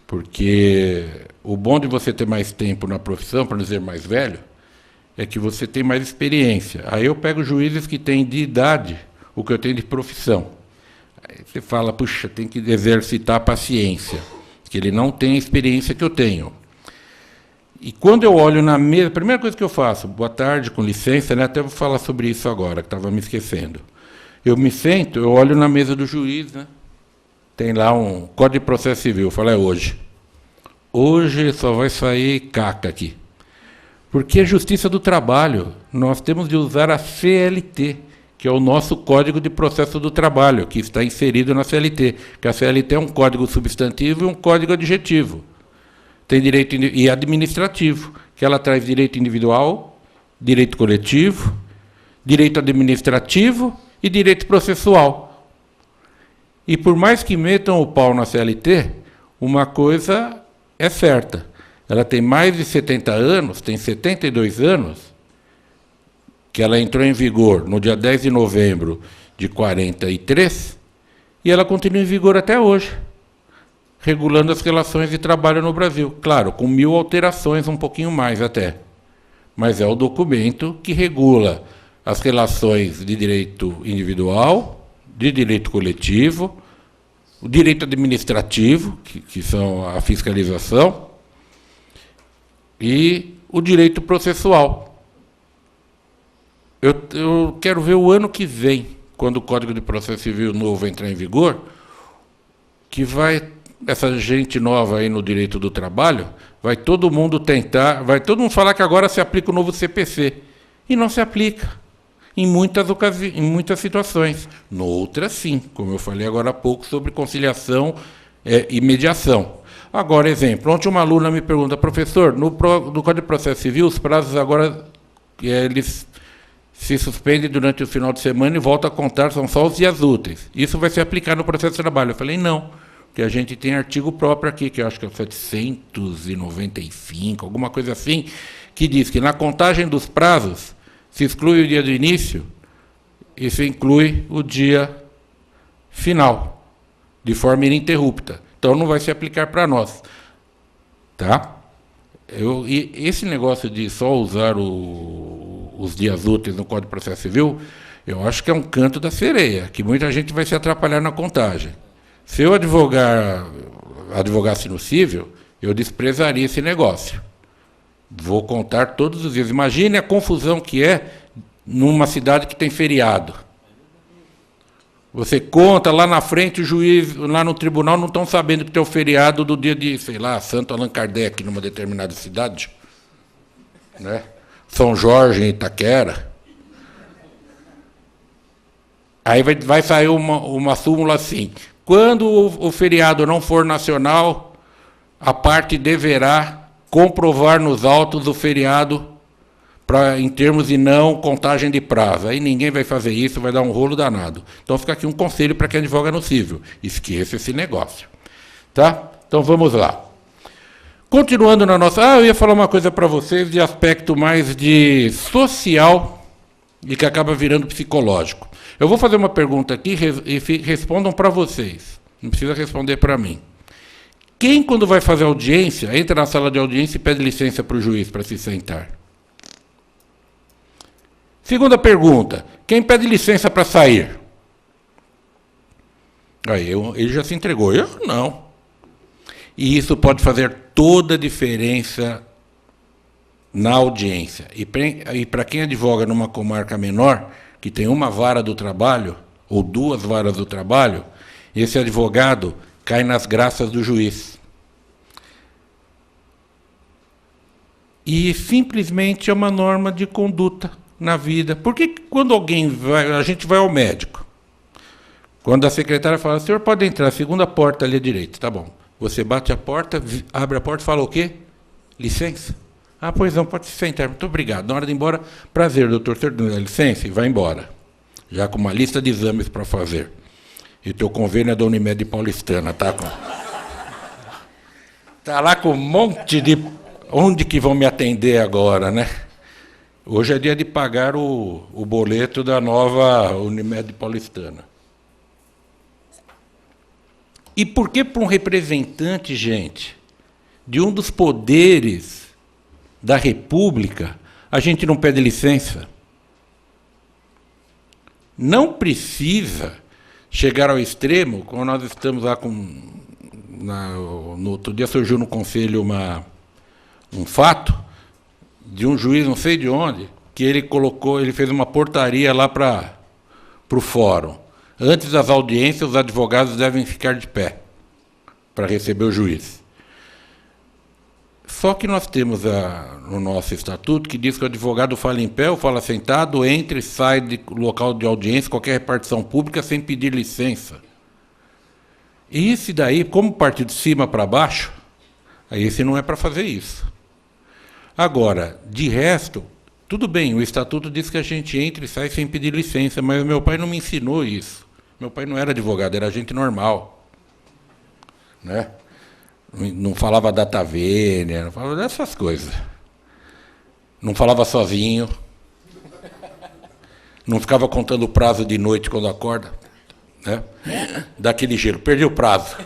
Porque o bom de você ter mais tempo na profissão, para não dizer mais velho, é que você tem mais experiência. Aí eu pego juízes que têm de idade o que eu tenho de profissão. Aí você fala, puxa, tem que exercitar a paciência, que ele não tem a experiência que eu tenho. E quando eu olho na mesa, a primeira coisa que eu faço, boa tarde, com licença, né? Até vou falar sobre isso agora, que estava me esquecendo. Eu me sento, eu olho na mesa do juiz, né? Tem lá um Código de Processo Civil, eu falo, é hoje. Hoje só vai sair caca aqui. Porque é Justiça do Trabalho. Nós temos de usar a CLT, que é o nosso Código de Processo do Trabalho, que está inserido na CLT. Que a CLT é um código substantivo e um código adjetivo. Tem direito e administrativo, que ela traz direito individual, direito coletivo, direito administrativo e direito processual. E por mais que metam o pau na CLT, uma coisa é certa. Ela tem mais de 70 anos, tem 72 anos, que ela entrou em vigor no dia 10 de novembro de 43, e ela continua em vigor até hoje, regulando as relações de trabalho no Brasil. Claro, com 1000 alterações, um pouquinho mais até. Mas é o documento que regula as relações de direito individual, de direito coletivo, o direito administrativo, que são a fiscalização, e o direito processual. Eu quero ver o ano que vem, quando o Código de Processo Civil novo entrar em vigor, que vai, essa gente nova aí no direito do trabalho, vai todo mundo tentar, vai todo mundo falar que agora se aplica o novo CPC. E não se aplica. Em muitas situações. Noutras, sim, como eu falei agora há pouco, sobre conciliação e mediação. Agora, exemplo, ontem uma aluna me pergunta, professor, no Código de Processo Civil, os prazos agora, eles se suspendem durante o final de semana e voltam a contar, são só os dias úteis. Isso vai se aplicar no processo de trabalho? Eu falei, não, porque a gente tem artigo próprio aqui, que eu acho que é o 795, alguma coisa assim, que diz que na contagem dos prazos, se exclui o dia do início e se inclui o dia final, de forma ininterrupta. Então, não vai se aplicar para nós. Tá? E esse negócio de só usar os dias úteis no Código de Processo Civil, eu acho que é um canto da sereia, que muita gente vai se atrapalhar na contagem. Se eu advogasse no civil, eu desprezaria esse negócio. Vou contar todos os dias. Imagine a confusão que é numa cidade que tem feriado. Você conta, lá na frente, o juiz, lá no tribunal, não estão sabendo que tem o feriado do dia de, sei lá, Santo Allan Kardec, numa determinada cidade. Né? São Jorge, em Itaquera. Aí vai sair uma súmula assim. Quando o feriado não for nacional, a parte deverá comprovar nos autos o feriado em termos de não contagem de prazo. Aí ninguém vai fazer isso, vai dar um rolo danado. Então fica aqui um conselho para quem advoga no civil. Esqueça esse negócio. Tá? Então vamos lá. Continuando na nossa... eu ia falar uma coisa para vocês de aspecto mais de social e que acaba virando psicológico. Eu vou fazer uma pergunta aqui e respondam para vocês. Não precisa responder para mim. Quem, quando vai fazer audiência, entra na sala de audiência e pede licença para o juiz para se sentar? Segunda pergunta. Quem pede licença para sair? Aí, ele já se entregou. Eu não. E isso pode fazer toda a diferença na audiência. E para quem advoga numa comarca menor, que tem uma vara do trabalho, ou duas varas do trabalho, esse advogado cai nas graças do juiz. E simplesmente é uma norma de conduta na vida. Porque quando a gente vai ao médico, quando a secretária fala, o senhor pode entrar, a segunda porta ali à direita, tá bom. Você bate a porta, abre a porta e fala o quê? Licença? Ah, pois não, pode se sentar. Muito obrigado. Na hora de ir embora, prazer, doutor, senhor dá licença, e vai embora. Já com uma lista de exames para fazer. E o teu convênio é da Unimed Paulistana, tá? Tá lá com um monte de... Onde que vão me atender agora, né? Hoje é dia de pagar o boleto da nova Unimed Paulistana. E por que para um representante, gente, de um dos poderes da República, a gente não pede licença? Não precisa chegar ao extremo, como nós estamos lá no outro dia surgiu no Conselho um fato de um juiz, não sei de onde, que ele fez uma portaria lá para o fórum. Antes das audiências, os advogados devem ficar de pé para receber o juiz. Só que nós temos no nosso estatuto que diz que o advogado fala em pé ou fala sentado, entra e sai do local de audiência, qualquer repartição pública, sem pedir licença. E esse daí, como partir de cima para baixo, aí esse não é para fazer isso. Agora, de resto, tudo bem, o estatuto diz que a gente entra e sai sem pedir licença, mas meu pai não me ensinou isso. Meu pai não era advogado, era gente normal. Né? Não falava data vênia, não falava dessas coisas. Não falava sozinho. Não ficava contando o prazo de noite quando acorda. Né? Daquele gelo, perdi o prazo.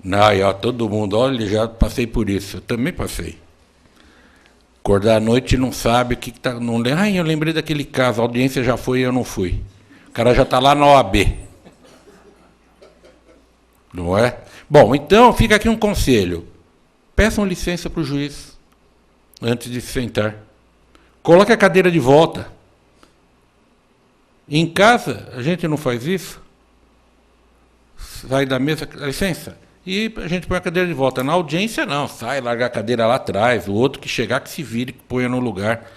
Não, e, ó, todo mundo, olha, já passei por isso. Eu também passei. Acordar à noite e não sabe o que está... eu lembrei daquele caso, a audiência já foi e eu não fui. O cara já está lá na OAB. Não é? Bom, então, fica aqui um conselho. Peçam licença para o juiz antes de se sentar. Coloque a cadeira de volta. Em casa, a gente não faz isso. Sai da mesa, licença. E a gente põe a cadeira de volta. Na audiência, não. Sai, larga a cadeira lá atrás. O outro que chegar, que se vire, que ponha no lugar.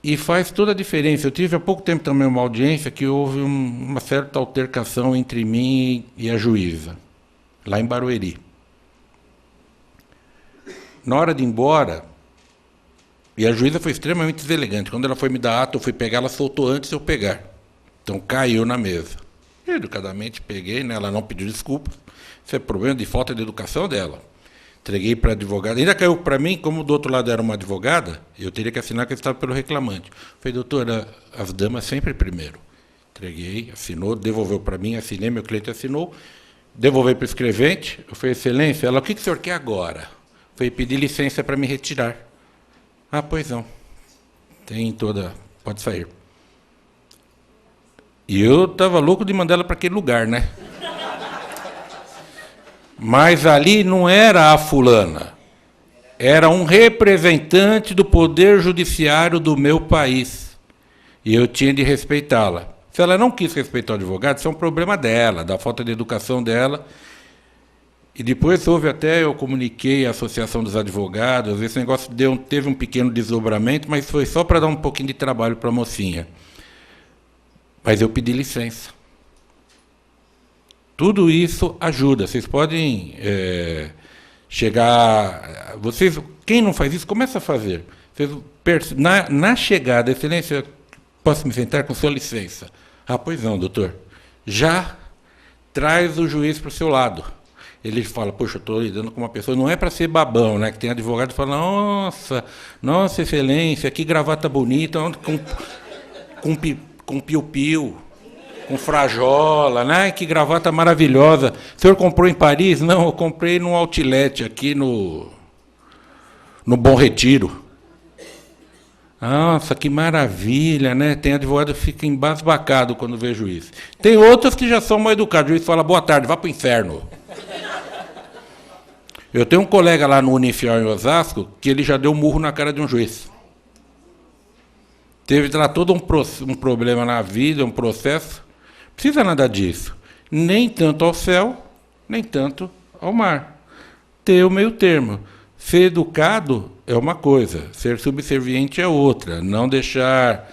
E faz toda a diferença. Eu tive há pouco tempo também uma audiência que houve uma certa altercação entre mim e a juíza, lá em Barueri. Na hora de ir embora, e a juíza foi extremamente deselegante. Quando ela foi me dar ato, eu fui pegar, ela soltou antes de eu pegar. Então caiu na mesa. Eu, educadamente, peguei, né, ela não pediu desculpa. Isso é problema de falta de educação dela. Entreguei para a advogada. Ainda caiu para mim, como do outro lado era uma advogada, eu teria que assinar que eu estava pelo reclamante. Falei, doutora, as damas sempre primeiro. Entreguei, assinou, devolveu para mim, assinei, meu cliente assinou, devolvei para o escrevente. Eu falei, excelência, ela, o que o senhor quer agora? Foi pedir licença para me retirar. Ah, pois não. Tem toda... Pode sair. E eu estava louco de mandar ela para aquele lugar, né? Mas ali não era a fulana. Era um representante do Poder Judiciário do meu país. E eu tinha de respeitá-la. Se ela não quis respeitar o advogado, isso é um problema dela, da falta de educação dela. E depois houve até, eu comuniquei à Associação dos Advogados, esse negócio teve um pequeno desdobramento, mas foi só para dar um pouquinho de trabalho para a mocinha. Mas eu pedi licença. Tudo isso ajuda. Vocês podem chegar... quem não faz isso, começa a fazer. Na chegada, excelência, posso me sentar com sua licença? Ah, pois não, doutor. Já traz o juiz para o seu lado. ele fala, poxa, eu estou lidando com uma pessoa, não é para ser babão, né? Que tem advogado que fala, nossa, excelência, que gravata bonita, com piu-piu, com frajola, né? Que gravata maravilhosa. O senhor comprou em Paris? Não, eu comprei num outlet aqui no Bom Retiro. Nossa, que maravilha, né? Tem advogado que fica embasbacado quando vê juiz. Tem outros que já são mal educados. O juiz fala, boa tarde, vá para o inferno. Eu tenho um colega lá no Unifiel em Osasco que ele já deu um murro na cara de um juiz. Teve lá todo um problema na vida, um processo. Não precisa nada disso. Nem tanto ao céu, nem tanto ao mar. Ter o meio termo. Ser educado é uma coisa, ser subserviente é outra. Não deixar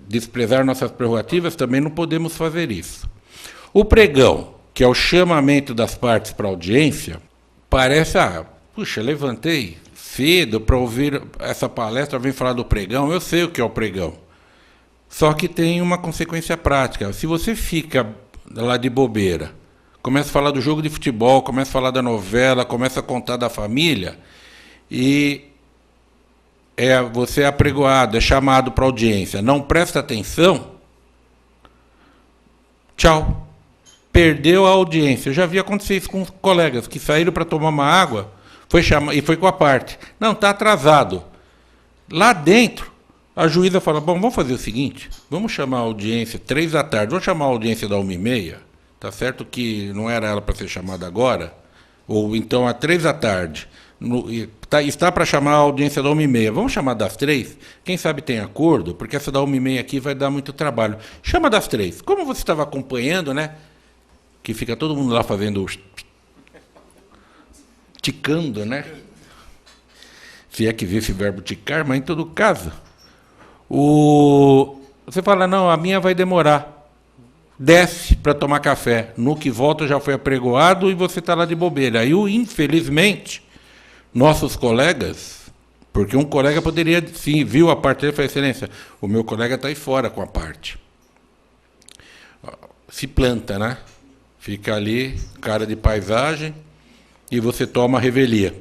desprezar nossas prerrogativas, também não podemos fazer isso. O pregão, que é o chamamento das partes para audiência, parece, puxa, levantei cedo para ouvir essa palestra, vem falar do pregão, eu sei o que é o pregão. Só que tem uma consequência prática. Se você fica lá de bobeira, começa a falar do jogo de futebol, começa a falar da novela, começa a contar da família, e você é apregoado, é chamado para audiência, não presta atenção, tchau. Perdeu a audiência. Eu já vi acontecer isso com colegas que saíram para tomar uma água e foi com a parte. Não, está atrasado. Lá dentro, a juíza fala, bom, vamos fazer o seguinte, vamos chamar a audiência 3 da tarde, vamos chamar a audiência da 1h30, tá certo que não era ela para ser chamada agora, ou então às 3 da tarde, está para chamar a audiência da 1h30, vamos chamar das 3? Quem sabe tem acordo, porque essa da 1h30 aqui vai dar muito trabalho. Chama das 3. Como você estava acompanhando, né? Que fica todo mundo lá fazendo ticando, né? Se é que vê esse verbo ticar, mas em todo caso, você fala, não, a minha vai demorar. Desce para tomar café. No que volta já foi apregoado e você está lá de bobeira. Aí, infelizmente, nossos colegas, porque um colega poderia, sim, viu a parte dele e falou, excelência, o meu colega está aí fora com a parte. Se planta, né? Fica ali, cara de paisagem, e você toma a revelia.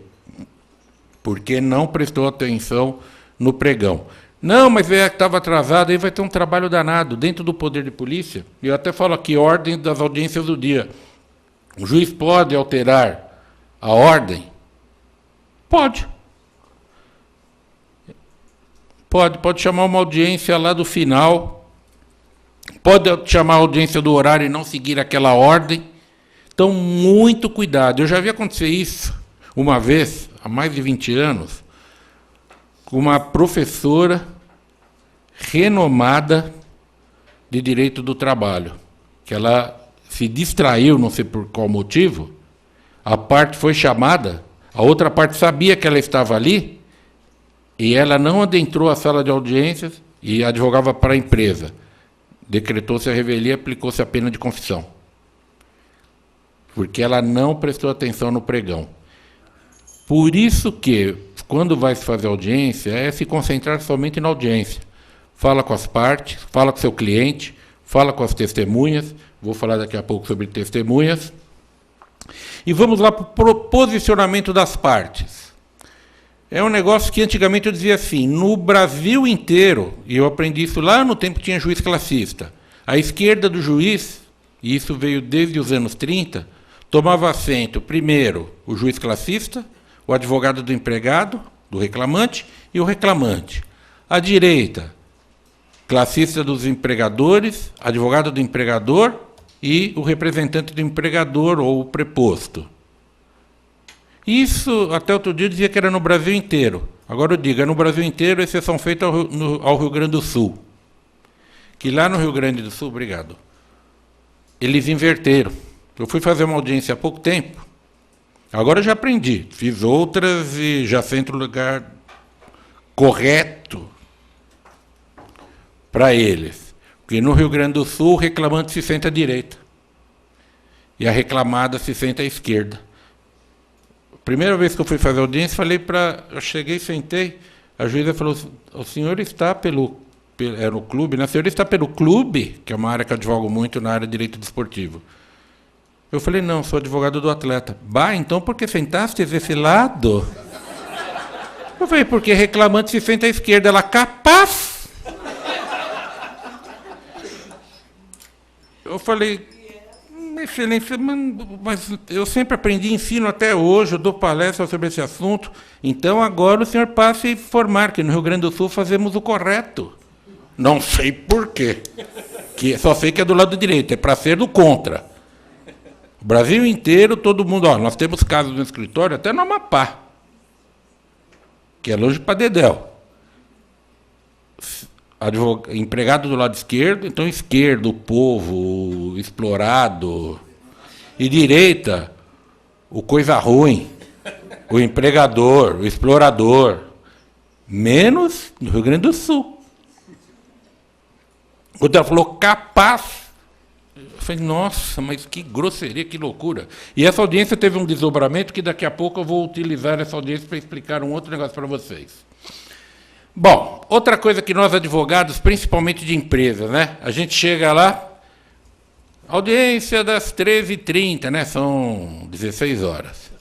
Porque não prestou atenção no pregão. Não, mas estava atrasado, aí vai ter um trabalho danado dentro do poder de polícia. Eu até falo aqui, ordem das audiências do dia. O juiz pode alterar a ordem? Pode. Pode chamar uma audiência lá do final. Pode chamar a audiência do horário e não seguir aquela ordem. Então, muito cuidado. Eu já vi acontecer isso uma vez, há mais de 20 anos, com uma professora renomada de direito do trabalho, que ela se distraiu, não sei por qual motivo, a parte foi chamada, a outra parte sabia que ela estava ali, e ela não adentrou a sala de audiências e advogava para a empresa. Decretou-se a revelia e aplicou-se a pena de confissão. Porque ela não prestou atenção no pregão. Por isso que, quando vai se fazer audiência, é se concentrar somente na audiência. Fala com as partes, fala com o seu cliente, fala com as testemunhas. Vou falar daqui a pouco sobre testemunhas. E vamos lá para o posicionamento das partes. É um negócio que antigamente eu dizia assim, no Brasil inteiro, e eu aprendi isso lá no tempo que tinha juiz classista, a esquerda do juiz, e isso veio desde os anos 30, tomava assento, primeiro, o juiz classista, o advogado do empregado, do reclamante, e o reclamante. À direita, classista dos empregadores, advogado do empregador e o representante do empregador ou o preposto. Isso, até outro dia, eu dizia que era no Brasil inteiro. Agora eu digo, é no Brasil inteiro, exceção feita ao Rio Grande do Sul. Que lá no Rio Grande do Sul, obrigado, eles inverteram. Eu fui fazer uma audiência há pouco tempo, agora eu já aprendi, fiz outras e já sei o lugar correto para eles. Porque no Rio Grande do Sul, o reclamante se senta à direita e a reclamada se senta à esquerda. Primeira vez que eu fui fazer audiência, eu cheguei, sentei, a juíza falou, o senhor está era o clube, né? O senhor está pelo clube, que é uma área que eu advogo muito na área de direito desportivo. Eu falei, não, sou advogado do atleta. Bah, então por que sentaste desse lado? Eu falei, porque reclamante se senta à esquerda. Ela, capaz? Eu falei, excelência, mas eu sempre aprendi, ensino até hoje, eu dou palestra sobre esse assunto. Então agora o senhor passe a informar que no Rio Grande do Sul fazemos o correto. Não sei por quê. Só sei que é do lado direito, é para ser do contra. O Brasil inteiro, todo mundo... Ó, nós temos casos no escritório, até no Amapá, que é longe para dedéu. Empregado do lado esquerdo, então esquerdo, o povo, o explorado. E direita, o coisa ruim, o empregador, o explorador. Menos no Rio Grande do Sul. Outra falou, capaz. Eu falei, nossa, mas que grosseria, que loucura. E essa audiência teve um desdobramento que daqui a pouco eu vou utilizar essa audiência para explicar um outro negócio para vocês. Bom, outra coisa que nós advogados, principalmente de empresas, né? A gente chega lá, audiência das 13h30, né? São 16 horas.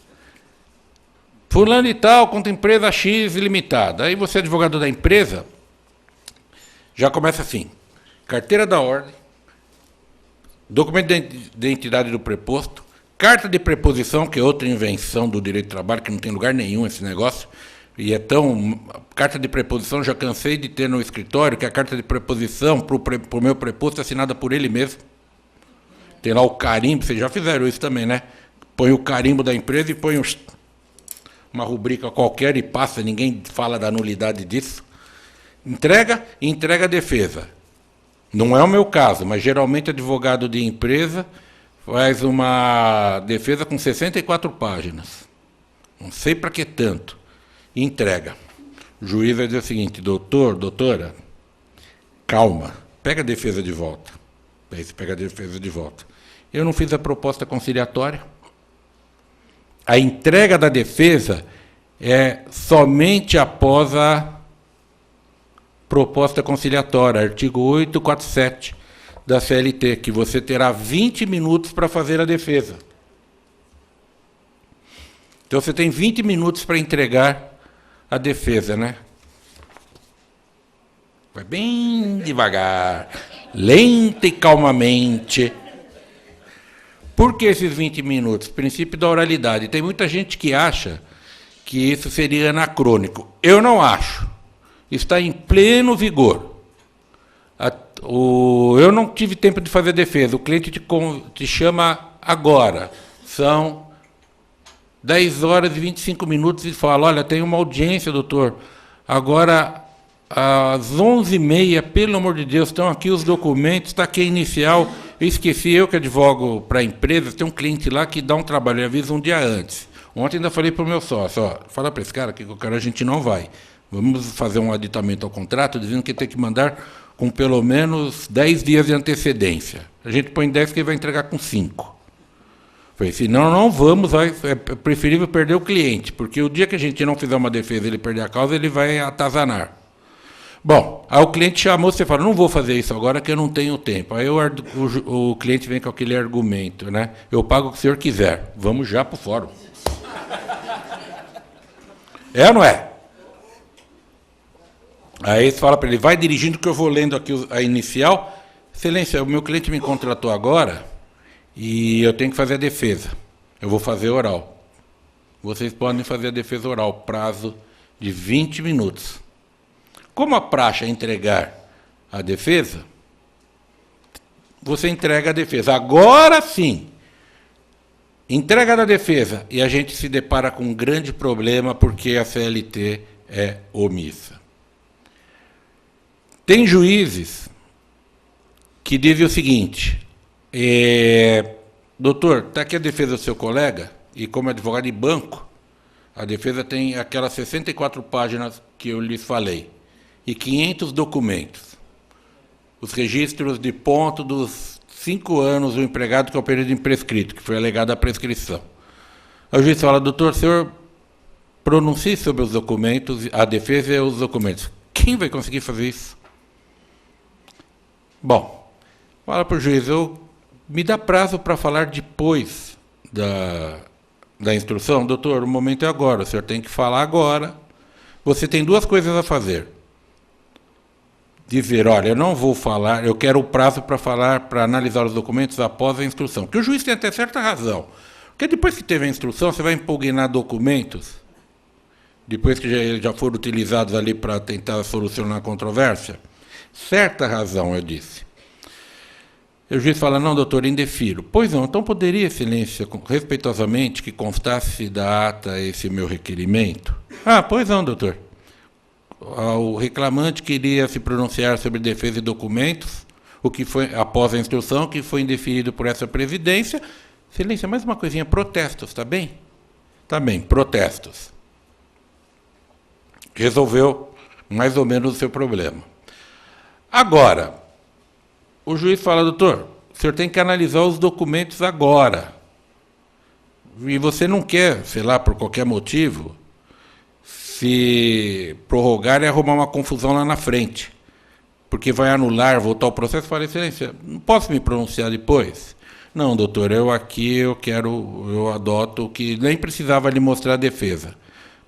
Fulano e tal, contra empresa X limitada. Aí você, advogado da empresa, já começa assim, carteira da ordem, documento de identidade do preposto, carta de preposição, que é outra invenção do direito do trabalho, que não tem lugar nenhum esse negócio, e é tão... Carta de preposição, já cansei de ter no escritório, que a carta de preposição para o meu preposto é assinada por ele mesmo. Tem lá o carimbo, vocês já fizeram isso também, né? Põe o carimbo da empresa e põe uma rubrica qualquer e passa, ninguém fala da nulidade disso. Entrega e entrega a defesa. Não é o meu caso, mas geralmente advogado de empresa faz uma defesa com 64 páginas. Não sei para que tanto. E entrega. O juiz vai dizer o seguinte, doutor, doutora, calma, pega a defesa de volta. Aí você pega a defesa de volta. Eu não fiz a proposta conciliatória. A entrega da defesa é somente após a proposta conciliatória, artigo 847 da CLT, que você terá 20 minutos para fazer a defesa. Então você tem 20 minutos para entregar a defesa, né? Vai bem devagar, lenta e calmamente. Por que esses 20 minutos? Princípio da oralidade. Tem muita gente que acha que isso seria anacrônico. Eu não acho. Está em pleno vigor. Eu não tive tempo de fazer defesa. O cliente te chama agora. São 10 horas e 25 minutos e fala, olha, tem uma audiência, doutor. Agora, às 11h30, pelo amor de Deus, estão aqui os documentos, está aqui a inicial. Eu esqueci, eu que advogo para empresas, tem um cliente lá que dá um trabalho, ele avisa um dia antes. Ontem ainda falei para o meu sócio, ó, fala para esse cara que o cara a gente não vai. Vamos fazer um aditamento ao contrato, dizendo que tem que mandar com pelo menos 10 dias de antecedência. A gente põe 10 que ele vai entregar com 5. Falei, senão não vamos, é preferível perder o cliente, porque o dia que a gente não fizer uma defesa e ele perder a causa, ele vai atazanar. Bom, aí o cliente chamou, você fala, não vou fazer isso agora que eu não tenho tempo. Aí o cliente vem com aquele argumento, né? Eu pago o que o senhor quiser, vamos já para o fórum. É ou não é? Aí você fala para ele, vai dirigindo que eu vou lendo aqui a inicial. Excelência, o meu cliente me contratou agora e eu tenho que fazer a defesa. Eu vou fazer oral. Vocês podem fazer a defesa oral, prazo de 20 minutos. Como a praxe é entregar a defesa, você entrega a defesa. Agora sim, entrega da defesa e a gente se depara com um grande problema porque a CLT é omissa. Tem juízes que dizem o seguinte, doutor, está aqui a defesa do seu colega, e como advogado de banco, a defesa tem aquelas 64 páginas que eu lhes falei, e 500 documentos. Os registros de ponto dos 5 anos do empregado, que é o período imprescrito, que foi alegada a prescrição. Aí o juiz fala, doutor, o senhor pronuncie sobre os documentos, a defesa e os documentos. Quem vai conseguir fazer isso? Bom, fala para o juiz, eu Me dá prazo para falar depois da instrução? Doutor, o momento é agora, o senhor tem que falar agora. Você tem duas coisas a fazer. Dizer, olha, eu não vou falar, eu quero o prazo para falar, para analisar os documentos após a instrução. Porque o juiz tem até certa razão. Porque depois que teve a instrução, você vai impugnar documentos, depois que já foram utilizados ali para tentar solucionar a controvérsia. Certa razão, eu disse. O juiz fala, não, doutor, indefiro. Pois não, então poderia, excelência, respeitosamente, que constasse da ata esse meu requerimento? Ah, pois não, doutor. O reclamante queria se pronunciar sobre defesa de documentos, o que foi, após a instrução, que foi indeferido por essa presidência. Excelência, mais uma coisinha, protestos, está bem? Está bem, protestos. Resolveu mais ou menos o seu problema. Agora, o juiz fala, doutor, o senhor tem que analisar os documentos agora. E você não quer, sei lá, por qualquer motivo, se prorrogar e arrumar uma confusão lá na frente. Porque vai anular, voltar ao processo. Fala, excelência, não posso me pronunciar depois? Não, doutor, eu adoto que nem precisava lhe mostrar a defesa.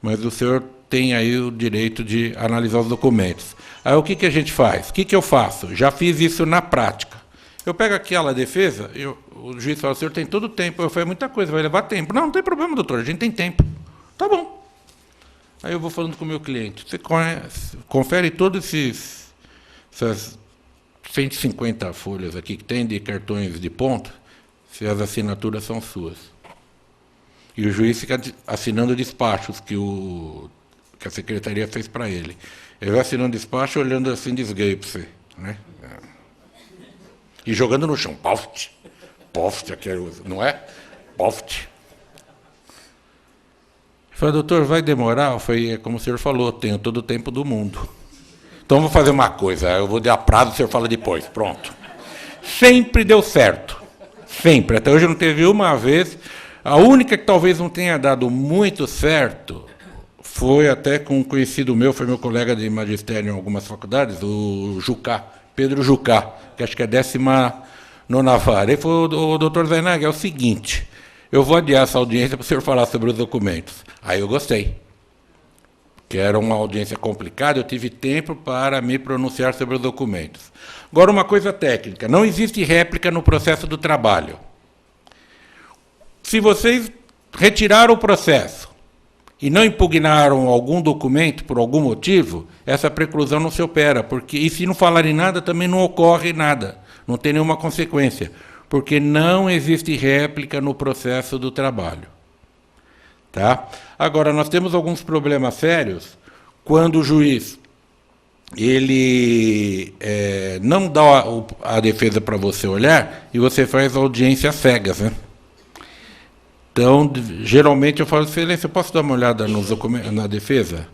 Mas o senhor tem aí o direito de analisar os documentos. Aí o que a gente faz? O que eu faço? Já fiz isso na prática. Eu pego aquela defesa, o juiz fala, o senhor tem todo o tempo. Eu falei, muita coisa, vai levar tempo. Não, não tem problema, doutor, a gente tem tempo. Tá bom. Aí eu vou falando com o meu cliente. Você confere todos essas 150 folhas aqui que tem de cartões de ponto, se as assinaturas são suas. E o juiz fica assinando despachos que a secretaria fez para ele. Ele vai assinando despacho, olhando assim, desguei para você. Né? E jogando no chão. Poft. Poft, não é? Poft. Eu falei, doutor, vai demorar? Eu falei, é como o senhor falou, tenho todo o tempo do mundo. Então, vou fazer uma coisa, eu vou dar prazo, o senhor fala depois. Pronto. Sempre deu certo. Sempre. Até hoje não teve uma vez. A única que talvez não tenha dado muito certo foi até com um conhecido meu, foi meu colega de magistério em algumas faculdades, o Jucá, Pedro Jucá, que acho que é 19ª vara. Ele falou, doutor Zainag, é o seguinte, eu vou adiar essa audiência para o senhor falar sobre os documentos. Aí eu gostei. Que era uma audiência complicada, eu tive tempo para me pronunciar sobre os documentos. Agora, uma coisa técnica, não existe réplica no processo do trabalho. Se vocês retiraram o processo e não impugnaram algum documento por algum motivo, essa preclusão não se opera, e se não falarem nada, também não ocorre nada, não tem nenhuma consequência, porque não existe réplica no processo do trabalho. Tá? Agora, nós temos alguns problemas sérios quando o juiz ele não dá a defesa para você olhar e você faz audiências cegas. Né? Então, geralmente eu falo, excelência, eu posso dar uma olhada nos documentos, na defesa?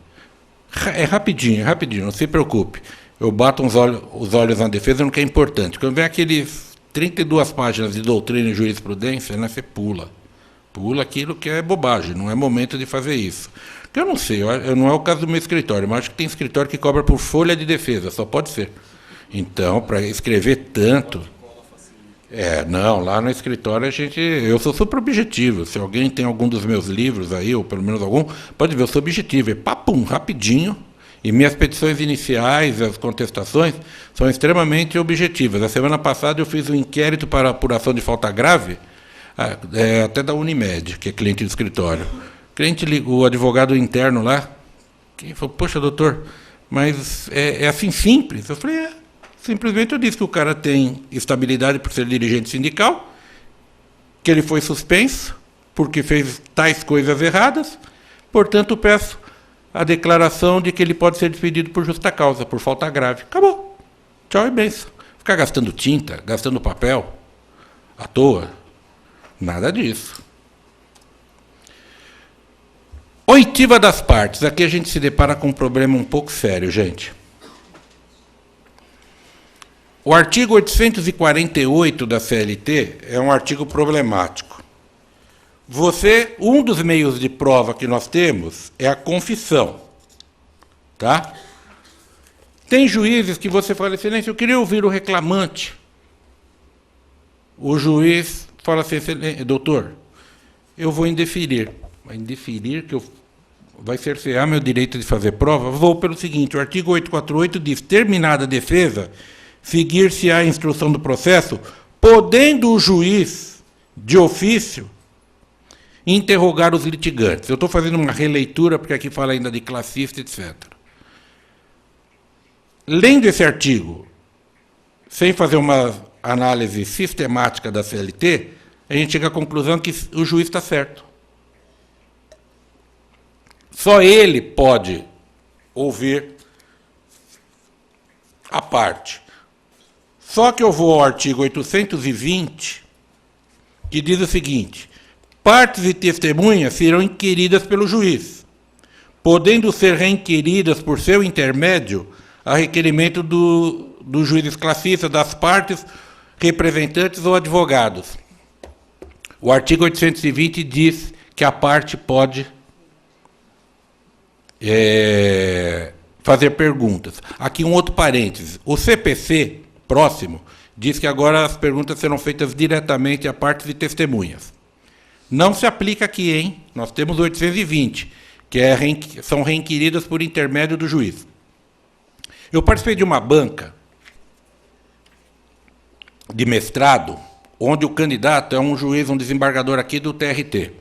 É rapidinho, não se preocupe. Eu bato os olhos na defesa, não que é importante. Quando vem aqueles 32 páginas de doutrina e jurisprudência, né, você pula. Pula aquilo que é bobagem, não é momento de fazer isso. Porque eu não sei, não é o caso do meu escritório, mas acho que tem escritório que cobra por folha de defesa, só pode ser. Então, para escrever tanto... não, lá no escritório eu sou super objetivo. Se alguém tem algum dos meus livros aí, ou pelo menos algum, pode ver, eu sou objetivo. É papum, rapidinho. E minhas petições iniciais, as contestações, são extremamente objetivas. A semana passada eu fiz um inquérito para apuração de falta grave, até da Unimed, que é cliente do escritório. O cliente ligou, o advogado interno lá, que falou, poxa, doutor, mas é assim simples? Eu falei, simplesmente eu disse que o cara tem estabilidade por ser dirigente sindical, que ele foi suspenso porque fez tais coisas erradas, portanto peço a declaração de que ele pode ser despedido por justa causa, por falta grave. Acabou. Tchau e benção. Ficar gastando tinta, gastando papel, à toa, nada disso. Oitiva das partes. Aqui a gente se depara com um problema um pouco sério, gente. O artigo 848 da CLT é um artigo problemático. Um dos meios de prova que nós temos é a confissão. Tá? Tem juízes que você fala, excelência, eu queria ouvir o reclamante. o juiz fala assim, doutor, eu vou indeferir. Vai indeferir que vai cercear meu direito de fazer prova? Vou pelo seguinte, o artigo 848 diz, terminada a defesa, seguir-se a instrução do processo, podendo o juiz, de ofício, interrogar os litigantes. Eu estou fazendo uma releitura, porque aqui fala ainda de classista, etc. Lendo esse artigo, sem fazer uma análise sistemática da CLT, a gente chega à conclusão que o juiz está certo. Só ele pode ouvir a parte. Só que eu vou ao artigo 820, que diz o seguinte, partes e testemunhas serão inquiridas pelo juiz, podendo ser reinquiridas por seu intermédio a requerimento do juiz classista, das partes, representantes ou advogados. O artigo 820 diz que a parte pode fazer perguntas. Aqui um outro parênteses. O CPC, próximo, diz que agora as perguntas serão feitas diretamente a partes e testemunhas. Não se aplica aqui, hein? Nós temos o 820, que são reinquiridas por intermédio do juiz. Eu participei de uma banca de mestrado, onde o candidato é um juiz, um desembargador aqui do TRT.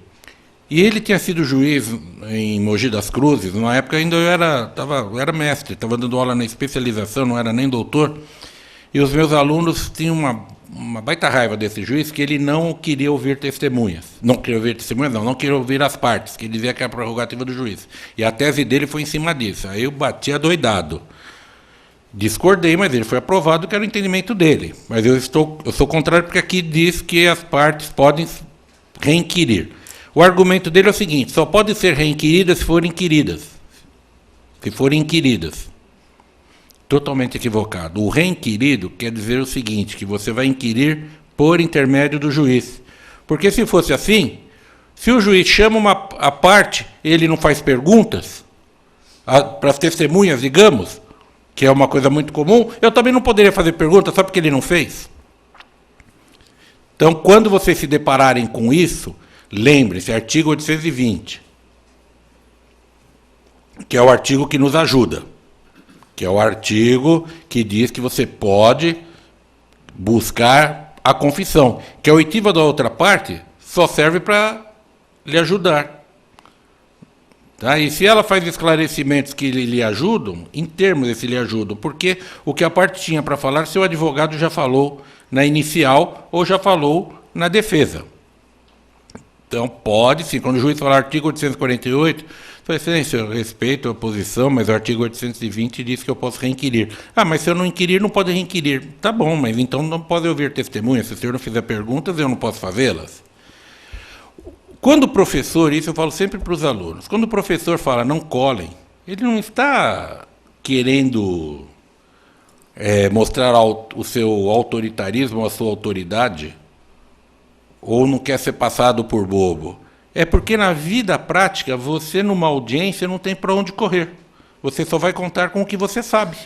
E ele tinha sido juiz em Mogi das Cruzes, na época ainda eu era mestre, estava dando aula na especialização, não era nem doutor, e os meus alunos tinham uma baita raiva desse juiz, que ele não queria ouvir testemunhas. Não queria ouvir testemunhas, não queria ouvir as partes, que ele dizia que era a prerrogativa do juiz. E a tese dele foi em cima disso. Aí eu bati adoidado. Discordei, mas ele foi aprovado, que era o entendimento dele. Mas eu sou contrário, porque aqui diz que as partes podem reinquirir. O argumento dele é o seguinte, só podem ser reinquiridas se forem inquiridas. Se forem inquiridas. Totalmente equivocado. O reinquirido quer dizer o seguinte, que você vai inquirir por intermédio do juiz. Porque se fosse assim, se o juiz chama a parte, ele não faz perguntas, para as testemunhas, digamos, que é uma coisa muito comum, eu também não poderia fazer perguntas só porque ele não fez. Então, quando vocês se depararem com isso, lembre-se, artigo 820, que é o artigo que nos ajuda, que é o artigo que diz que você pode buscar a confissão, que a oitiva da outra parte só serve para lhe ajudar. Tá? E se ela faz esclarecimentos que lhe ajudam, em termos desse lhe ajudam, porque o que a parte tinha para falar, seu advogado já falou na inicial ou já falou na defesa. Então, pode, sim, quando o juiz falar artigo 848, fala assim, eu respeito a posição, mas o artigo 820 diz que eu posso reinquirir. Ah, mas se eu não inquirir, não pode reinquirir. Tá bom, mas então não pode ouvir testemunhas. Se o senhor não fizer perguntas, eu não posso fazê-las. Quando o professor, isso eu falo sempre para os alunos, quando o professor fala não colhem, ele não está querendo mostrar o seu autoritarismo, a sua autoridade, ou não quer ser passado por bobo. É porque na vida prática, você numa audiência não tem para onde correr. Você só vai contar com o que você sabe.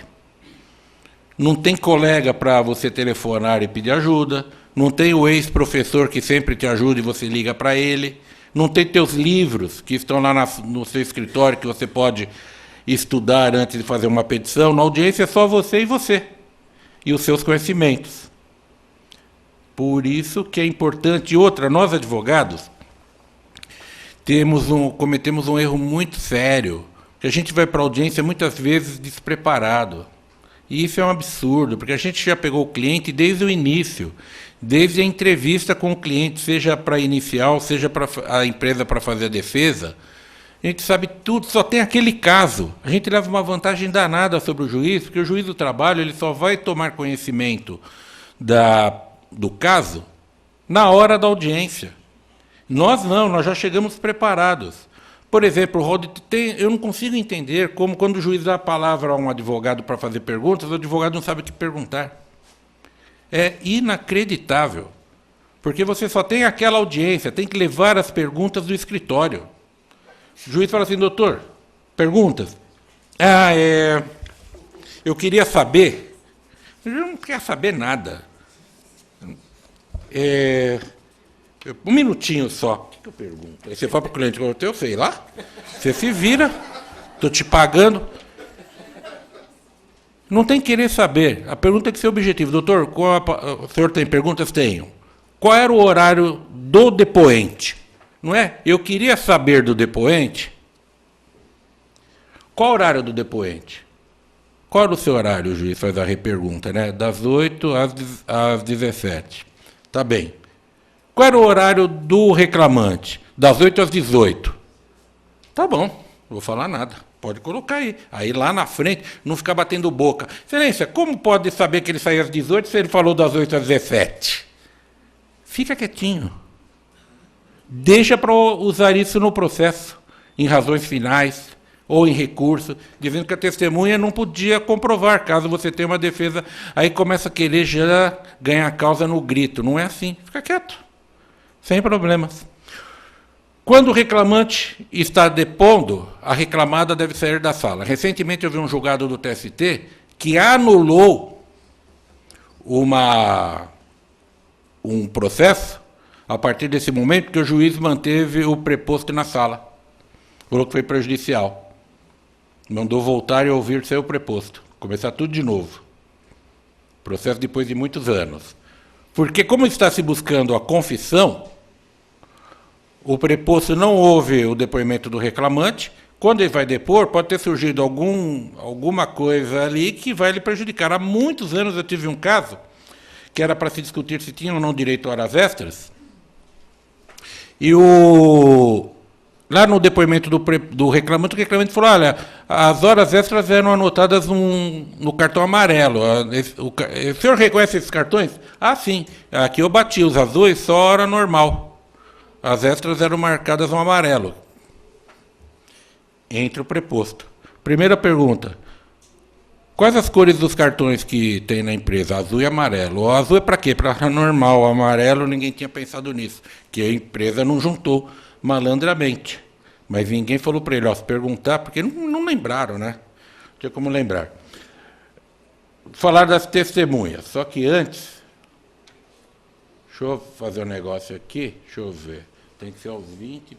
Não tem colega para você telefonar e pedir ajuda, não tem o ex-professor que sempre te ajuda e você liga para ele, não tem teus livros que estão lá no seu escritório que você pode estudar antes de fazer uma petição. Na audiência é só você e os seus conhecimentos. Por isso que é importante. E outra, nós advogados cometemos um erro muito sério, que a gente vai para a audiência muitas vezes despreparado. E isso é um absurdo, porque a gente já pegou o cliente desde o início, desde a entrevista com o cliente, seja para inicial, seja para a empresa para fazer a defesa. A gente sabe tudo, só tem aquele caso. A gente leva uma vantagem danada sobre o juiz, porque o juiz do trabalho ele só vai tomar conhecimento do caso na hora da audiência. Nós não, nós já chegamos preparados. Por exemplo, eu não consigo entender como, quando o juiz dá a palavra a um advogado para fazer perguntas, o advogado não sabe o que perguntar. É inacreditável, porque você só tem aquela audiência, tem que levar as perguntas do escritório. O juiz fala assim, doutor, perguntas? Eu queria saber. Eu não quero saber nada. Um minutinho só. O que eu pergunto? Aí você fala para o cliente, eu sei lá. Você se vira, estou te pagando. Não tem que querer saber. A pergunta tem que ser objetiva. Doutor, o senhor tem perguntas? Tenho. Qual era o horário do depoente? Não é? Eu queria saber do depoente. Qual o horário do depoente? Qual era o seu horário, o juiz faz a repergunta, né? Das 8 às 17. Tá bem. Qual era o horário do reclamante? Das 8 às 18. Tá bom, não vou falar nada. Pode colocar aí. Aí lá na frente, não ficar batendo boca. Excelência, como pode saber que ele saiu às 18 se ele falou das 8 às 17? Fica quietinho. Deixa para usar isso no processo, em razões finais ou em recurso, dizendo que a testemunha não podia comprovar, caso você tenha uma defesa. Aí começa a querer já ganhar a causa no grito. Não é assim. Fica quieto. Sem problemas. Quando o reclamante está depondo, a reclamada deve sair da sala. Recentemente eu vi um julgado do TST que anulou um processo a partir desse momento que o juiz manteve o preposto na sala. Falou que foi prejudicial. Mandou voltar e ouvir seu preposto. Começar tudo de novo. Processo depois de muitos anos. Porque como está se buscando a confissão, o preposto não ouve o depoimento do reclamante. Quando ele vai depor, pode ter surgido alguma coisa ali que vai lhe prejudicar. Há muitos anos eu tive um caso que era para se discutir se tinha ou não direito a horas extras. E lá no depoimento do reclamante, o reclamante falou, olha, as horas extras eram anotadas no cartão amarelo. O senhor reconhece esses cartões? Ah, sim. Aqui eu bati os azuis, só hora normal. As extras eram marcadas no amarelo. Entre o preposto. Primeira pergunta. Quais as cores dos cartões que tem na empresa? Azul e amarelo. O azul é para quê? Para normal. O amarelo, ninguém tinha pensado nisso. Que a empresa não juntou malandramente. Mas ninguém falou para ele, se perguntar, porque não lembraram, né? Não tinha como lembrar. Falar das testemunhas. Só que antes... Deixa eu fazer um negócio aqui. Deixa eu ver. Tem que ser aos 20.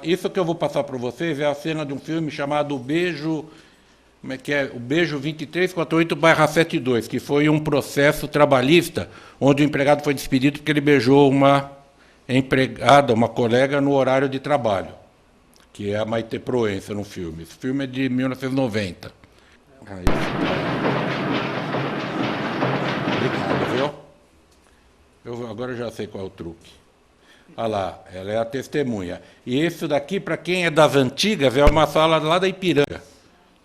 Isso que eu vou passar para vocês é a cena de um filme chamado O Beijo... Como é que é? O Beijo 2348/72, que foi um processo trabalhista, onde o empregado foi despedido porque ele beijou uma empregada, uma colega, no horário de trabalho, que é a Maite Proença no filme. Esse filme é de 1990. Obrigado, viu? Agora eu já sei qual é o truque. Olha lá, ela é a testemunha. E isso daqui, para quem é das antigas, é uma sala lá da Ipiranga,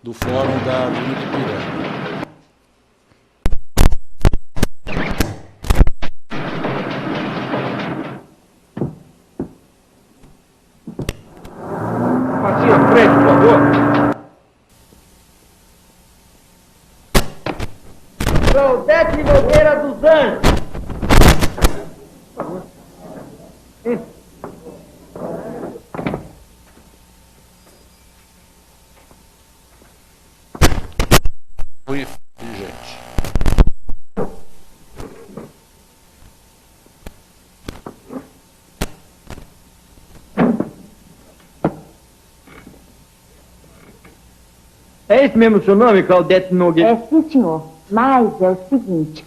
do Fórum da Avenida Ipiranga. Passinho à frente, por favor. Claudete Nogueira dos Anjos. Por favor. Gente. É esse mesmo o seu nome, Claudete Nogueira? É, sim, senhor. Mas é o seguinte,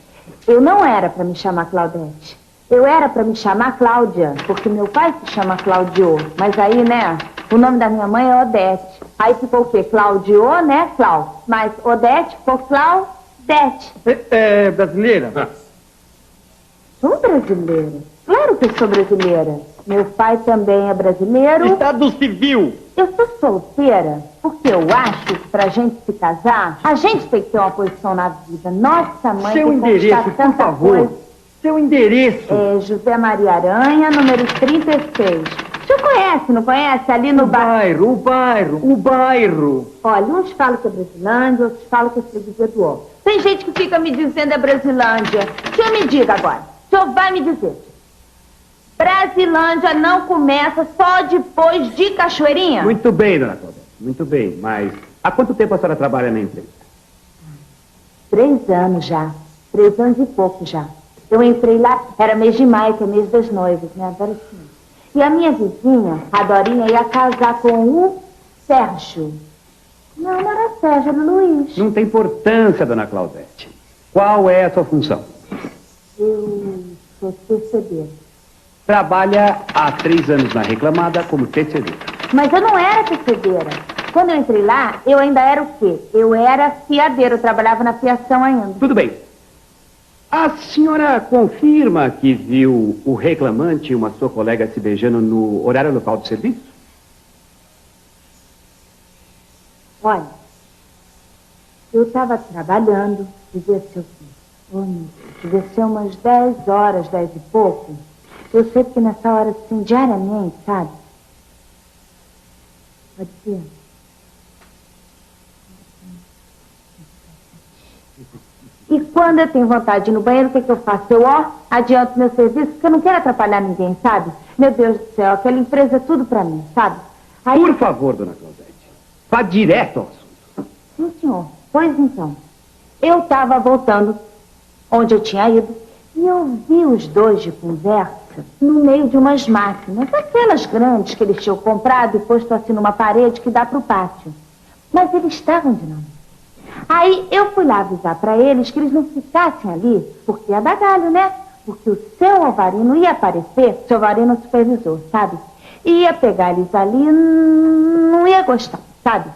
eu não era para me chamar Claudete. Eu era para me chamar Cláudia, porque meu pai se chama Claudio. Mas aí, né, o nome da minha mãe é Odete. Aí ficou o quê? Claudio, né, Clau? Mas Odete ficou Claudete. É brasileira? Sou brasileira. Claro que sou brasileira. Meu pai também é brasileiro. Estado civil. Eu sou solteira porque eu acho que pra gente se casar, a gente tem que ter uma posição na vida. Nossa mãe Seu tem endereço, conquistar por tanta favor. coisa. Seu endereço. É José Maria Aranha, número 36. O senhor conhece, não conhece? Ali no bairro. O bairro. Olha, uns falam que é Brasilândia, outros falam que é freguesia do Ó. Tem gente que fica me dizendo é Brasilândia. O senhor me diga agora. O senhor vai me dizer. Brasilândia não começa só depois de Cachoeirinha? Muito bem, dona Claudete. Muito bem, mas há quanto tempo a senhora trabalha na empresa? 3 anos já. 3 anos e pouco já. Eu entrei lá, era mês de maio, que é mês das noivas, né? Agora sim. E a minha vizinha, a Dorinha, ia casar com o Sérgio. Não, não era Sérgio, era Luiz. Não tem importância, dona Claudete. Qual é a sua função? Eu sou terceira. Trabalha há 3 anos na reclamada como terceira. Mas eu não era terceira. Quando eu entrei lá, eu ainda era o quê? Eu era fiadeira, eu trabalhava na fiação ainda. Tudo bem. A senhora confirma que viu o reclamante e uma sua colega se beijando no horário local de serviço? Olha, eu estava trabalhando, devia ser o quê? Devia ser umas 10 horas, 10 e pouco. Eu sei que nessa hora, assim, diariamente, sabe? Pode ser. E quando eu tenho vontade de ir no banheiro, o que eu faço? Eu, adianto meu serviço, porque eu não quero atrapalhar ninguém, sabe? Meu Deus do céu, aquela empresa é tudo pra mim, sabe? Aí... Por favor, dona Claudete, vá direto ao assunto. Sim, senhor. Pois então, eu estava voltando onde eu tinha ido e eu vi os dois de conversa no meio de umas máquinas, aquelas grandes que eles tinham comprado e posto assim numa parede que dá para o pátio. Mas eles estavam de nome. Aí eu fui lá avisar para eles que eles não ficassem ali, porque ia dar galho, né? Porque o seu Alvarino ia aparecer, seu Alvarino é o supervisor, sabe? Ia pegar eles ali, não ia gostar, sabe?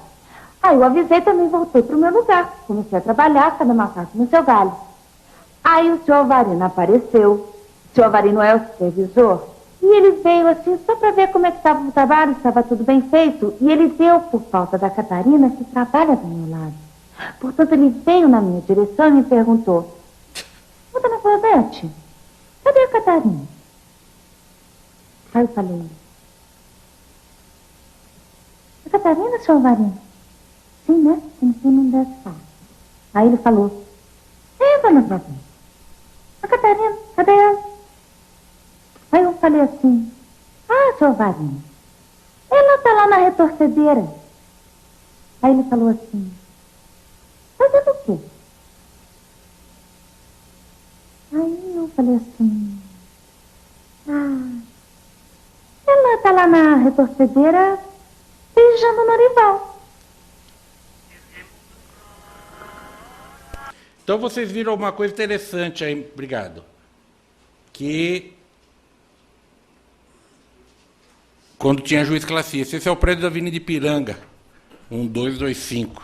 Aí eu avisei também, voltei para o meu lugar. Comecei a trabalhar, cada macaco no seu galho. Aí o seu Alvarino apareceu. O seu Alvarino é o supervisor. E ele veio assim, só para ver como é que estava o trabalho, se estava tudo bem feito. E ele deu por falta da Catarina, que trabalha do meu lado. Portanto, ele veio na minha direção e me perguntou: ô, dona Claudete, cadê a Catarina? Aí eu falei: a Catarina, seu Alvarino? Sim, né? Não deve estar. Aí ele falou: dona Claudete, a Catarina, cadê ela? Aí eu falei assim: seu Alvarino, ela tá lá na retorcedeira. Aí ele falou assim: fazendo o quê? Aí eu falei assim: ela tá lá na retorcedeira beijando o Norival. Então vocês viram uma coisa interessante aí, obrigado, que quando tinha juiz classista, esse é o prédio da Avenida Ipiranga, 1225,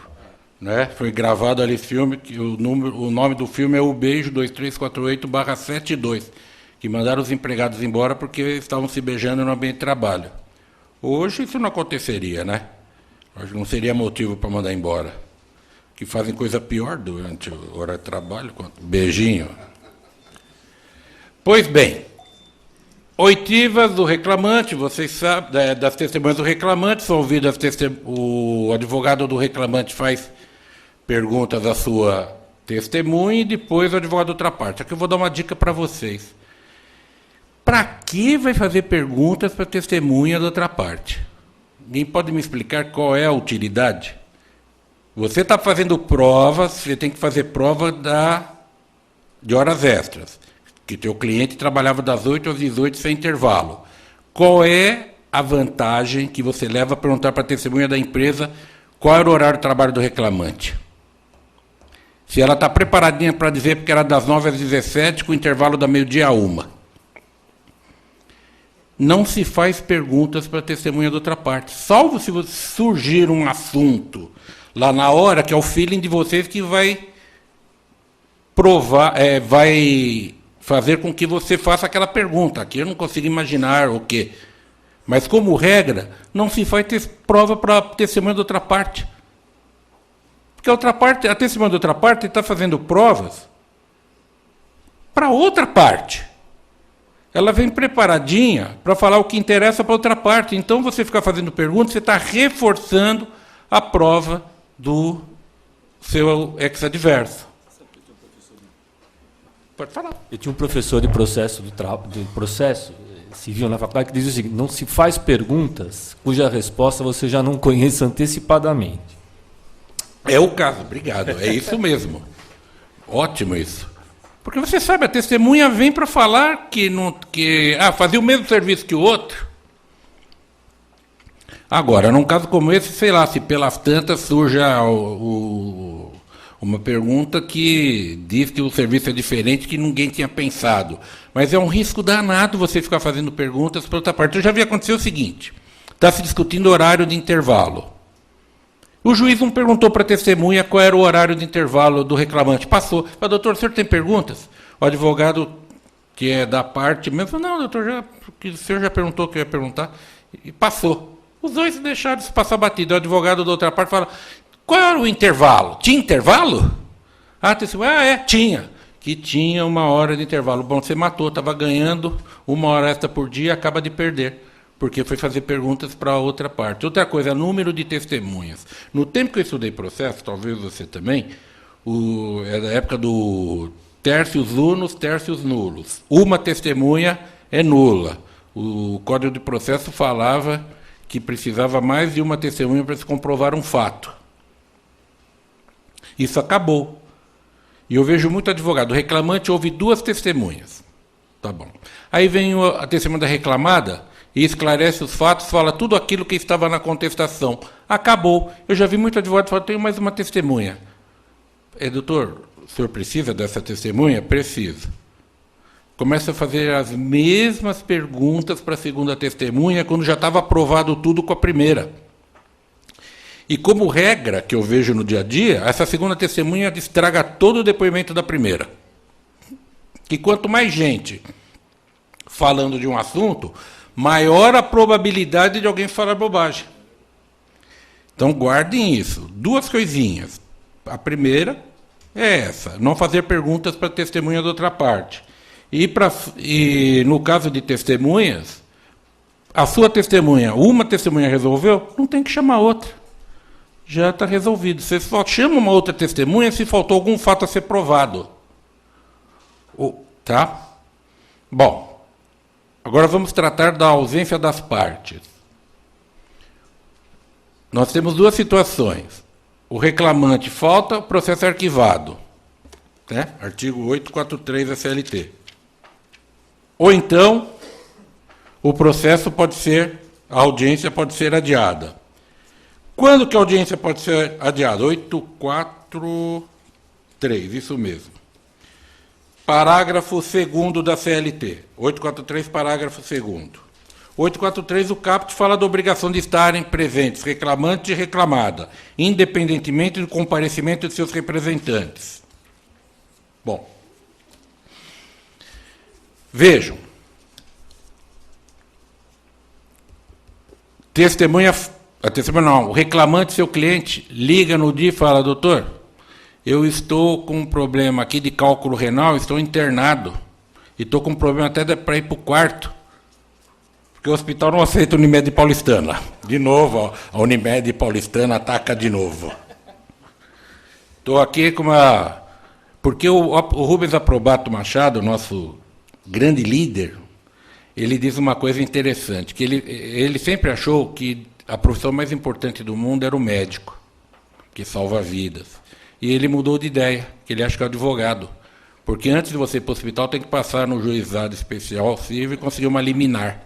né? Foi gravado ali filme, que o nome do filme é O Beijo 2348/72, que mandaram os empregados embora porque estavam se beijando no ambiente de trabalho. Hoje isso não aconteceria, né? Hoje não seria motivo para mandar embora. Que fazem coisa pior durante a hora de trabalho, quanto beijinho. Pois bem, oitivas do reclamante, vocês sabem, das testemunhas do reclamante, são ouvidas, o advogado do reclamante faz perguntas à sua testemunha e depois o advogado da outra parte. Aqui eu vou dar uma dica para vocês. Para que vai fazer perguntas para a testemunha da outra parte? Ninguém pode me explicar qual é a utilidade? Você está fazendo provas, você tem que fazer prova de horas extras, que teu cliente trabalhava das 8 às 18 sem intervalo. Qual é a vantagem que você leva a perguntar para a testemunha da empresa qual era o horário de trabalho do reclamante? Se ela está preparadinha para dizer porque era das 9 às 17, com intervalo da meio-dia a 1. Não se faz perguntas para a testemunha da outra parte, salvo se surgir um assunto lá na hora, que é o feeling de vocês que vai provar, vai fazer com que você faça aquela pergunta. Aqui eu não consigo imaginar o quê. Mas, como regra, não se faz prova para a testemunha da outra parte. Porque a testemunha da outra parte está fazendo provas para outra parte. Ela vem preparadinha para falar o que interessa para a outra parte. Então, você ficar fazendo perguntas, você está reforçando a prova do seu ex-adverso. Pode falar. Eu tinha um professor de processo civil na faculdade que dizia o seguinte: não se faz perguntas cuja resposta você já não conhece antecipadamente. É o caso, obrigado. É isso mesmo. Ótimo isso. Porque você sabe, a testemunha vem para falar que fazia o mesmo serviço que o outro. Agora, num caso como esse, sei lá, se pelas tantas surja uma pergunta que diz que o serviço é diferente, que ninguém tinha pensado. Mas é um risco danado você ficar fazendo perguntas para outra parte. Eu já vi acontecer o seguinte, está se discutindo horário de intervalo. O juiz não perguntou para a testemunha qual era o horário de intervalo do reclamante. Passou. Falei, doutor, o senhor tem perguntas? O advogado, que é da parte mesmo, falou, não, doutor, o senhor já perguntou o que eu ia perguntar. E passou. Os dois deixaram isso passar batido. O advogado da outra parte fala, qual era o intervalo? Tinha intervalo? A testemunha, tinha. Que tinha 1 hora de intervalo. Bom, você matou, estava ganhando 1 hora extra por dia, acaba de perder. Porque foi fazer perguntas para a outra parte. Outra coisa, número de testemunhas. No tempo que eu estudei processo, talvez você também, é da época do tercius unus, tercius nullus. Uma testemunha é nula. O Código de Processo falava que precisava mais de uma testemunha para se comprovar um fato. Isso acabou. E eu vejo muito advogado. O reclamante ouve 2 testemunhas. Tá bom. Aí vem a testemunha da reclamada e esclarece os fatos, fala tudo aquilo que estava na contestação. Acabou. Eu já vi muito advogado falar, tenho mais uma testemunha. Doutor, o senhor precisa dessa testemunha? Preciso. Começa a fazer as mesmas perguntas para a segunda testemunha, quando já estava aprovado tudo com a primeira. E como regra, que eu vejo no dia a dia, essa segunda testemunha estraga todo o depoimento da primeira. E quanto mais gente falando de um assunto, maior a probabilidade de alguém falar bobagem. Então, guardem isso. 2 coisinhas. A primeira é essa, não fazer perguntas para a testemunha da outra parte. E no caso de testemunhas, a sua testemunha, uma testemunha resolveu, não tem que chamar outra. Já está resolvido. Você só chama uma outra testemunha se faltou algum fato a ser provado. Tá? Bom. Agora vamos tratar da ausência das partes. Nós temos 2 situações. O reclamante falta, o processo é arquivado. Né? Artigo 843 da CLT. Ou então, o processo a audiência pode ser adiada. Quando que a audiência pode ser adiada? 843, isso mesmo. Parágrafo 2º da CLT. 843, parágrafo 2º. 843, o caput fala da obrigação de estarem presentes reclamante e reclamada, independentemente do comparecimento de seus representantes. Bom. Vejam. O reclamante, seu cliente, liga no dia e fala, doutor, eu estou com um problema aqui de cálculo renal, estou internado. E estou com um problema até para ir para o quarto. Porque o hospital não aceita Unimed Paulistana. De novo, ó, a Unimed Paulistana ataca de novo. Estou aqui com uma... Porque o Rubens Aprobato Machado, nosso grande líder, ele diz uma coisa interessante, que ele sempre achou que a profissão mais importante do mundo era o médico, que salva vidas. E ele mudou de ideia, que ele acha que é o advogado. Porque antes de você ir para o hospital, tem que passar no juizado especial civil e conseguir uma liminar.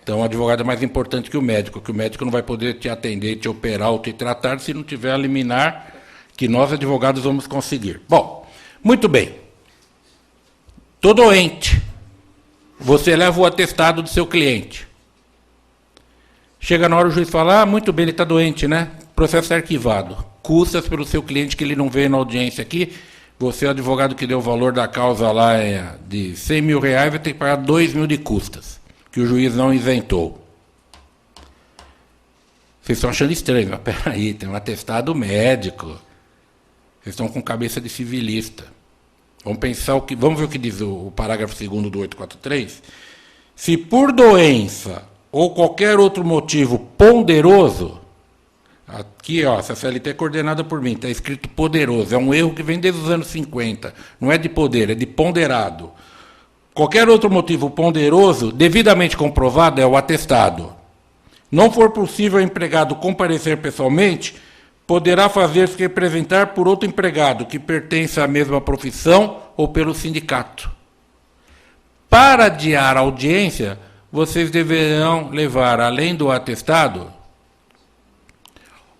Então, o advogado é mais importante que o médico não vai poder te atender, te operar ou te tratar se não tiver a liminar que nós, advogados, vamos conseguir. Bom, muito bem. Estou doente. Você leva o atestado do seu cliente. Chega na hora, o juiz fala, muito bem, ele está doente, né? Processo é arquivado. Custas pelo seu cliente que ele não veio na audiência aqui, você, o advogado que deu o valor da causa lá de R$100 mil, vai ter que pagar 2 mil de custas, que o juiz não isentou. Vocês estão achando estranho, mas peraí, tem um atestado médico. Vocês estão com cabeça de civilista. Vamos ver o que diz o parágrafo 2º do 843. Se por doença ou qualquer outro motivo ponderoso, aqui, ó, essa CLT é coordenada por mim, está escrito poderoso, é um erro que vem desde os anos 50, não é de poder, é de ponderado. Qualquer outro motivo ponderoso, devidamente comprovado, é o atestado. Não for possível ao empregado comparecer pessoalmente, poderá fazer-se representar por outro empregado que pertence à mesma profissão ou pelo sindicato. Para adiar a audiência, vocês deverão levar, além do atestado,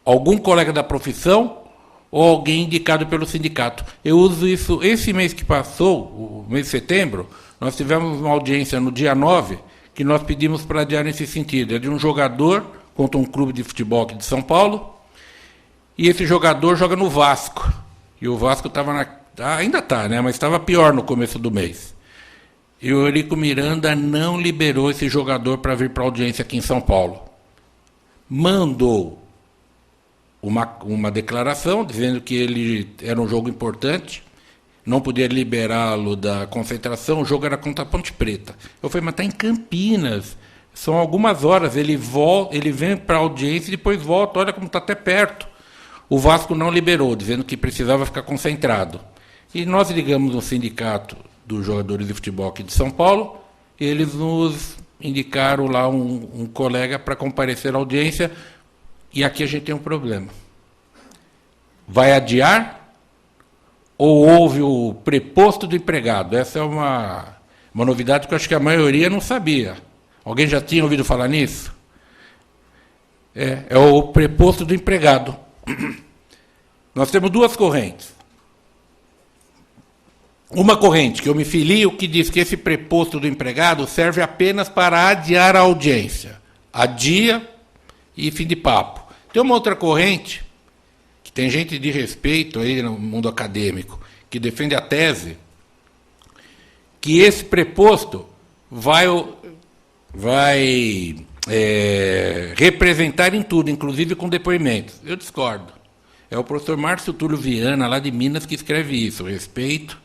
algum colega da profissão ou alguém indicado pelo sindicato. Eu uso isso, esse mês que passou, o mês de setembro, nós tivemos uma audiência no dia 9, que nós pedimos para adiar nesse sentido. É de um jogador contra um clube de futebol aqui de São Paulo, e esse jogador joga no Vasco. E o Vasco estava ainda está, né? Mas estava pior no começo do mês. E o Eurico Miranda não liberou esse jogador para vir para a audiência aqui em São Paulo. Mandou uma declaração dizendo que ele era um jogo importante, não podia liberá-lo da concentração, o jogo era contra a Ponte Preta. Eu falei, mas está em Campinas, são algumas horas, ele vem para a audiência e depois volta, olha como está até perto. O Vasco não liberou, dizendo que precisava ficar concentrado. E nós ligamos no sindicato dos jogadores de futebol aqui de São Paulo, e eles nos indicaram lá um colega para comparecer à audiência, e aqui a gente tem um problema. Vai adiar ou houve o preposto do empregado? Essa é uma novidade que eu acho que a maioria não sabia. Alguém já tinha ouvido falar nisso? É o preposto do empregado. Nós temos duas correntes. Uma corrente que eu me filio que diz que esse preposto do empregado serve apenas para adiar a audiência. Adia e fim de papo. Tem uma outra corrente, que tem gente de respeito aí no mundo acadêmico, que defende a tese, que esse preposto vai representar em tudo, inclusive com depoimentos. Eu discordo. É o professor Márcio Túlio Viana, lá de Minas, que escreve isso. Respeito,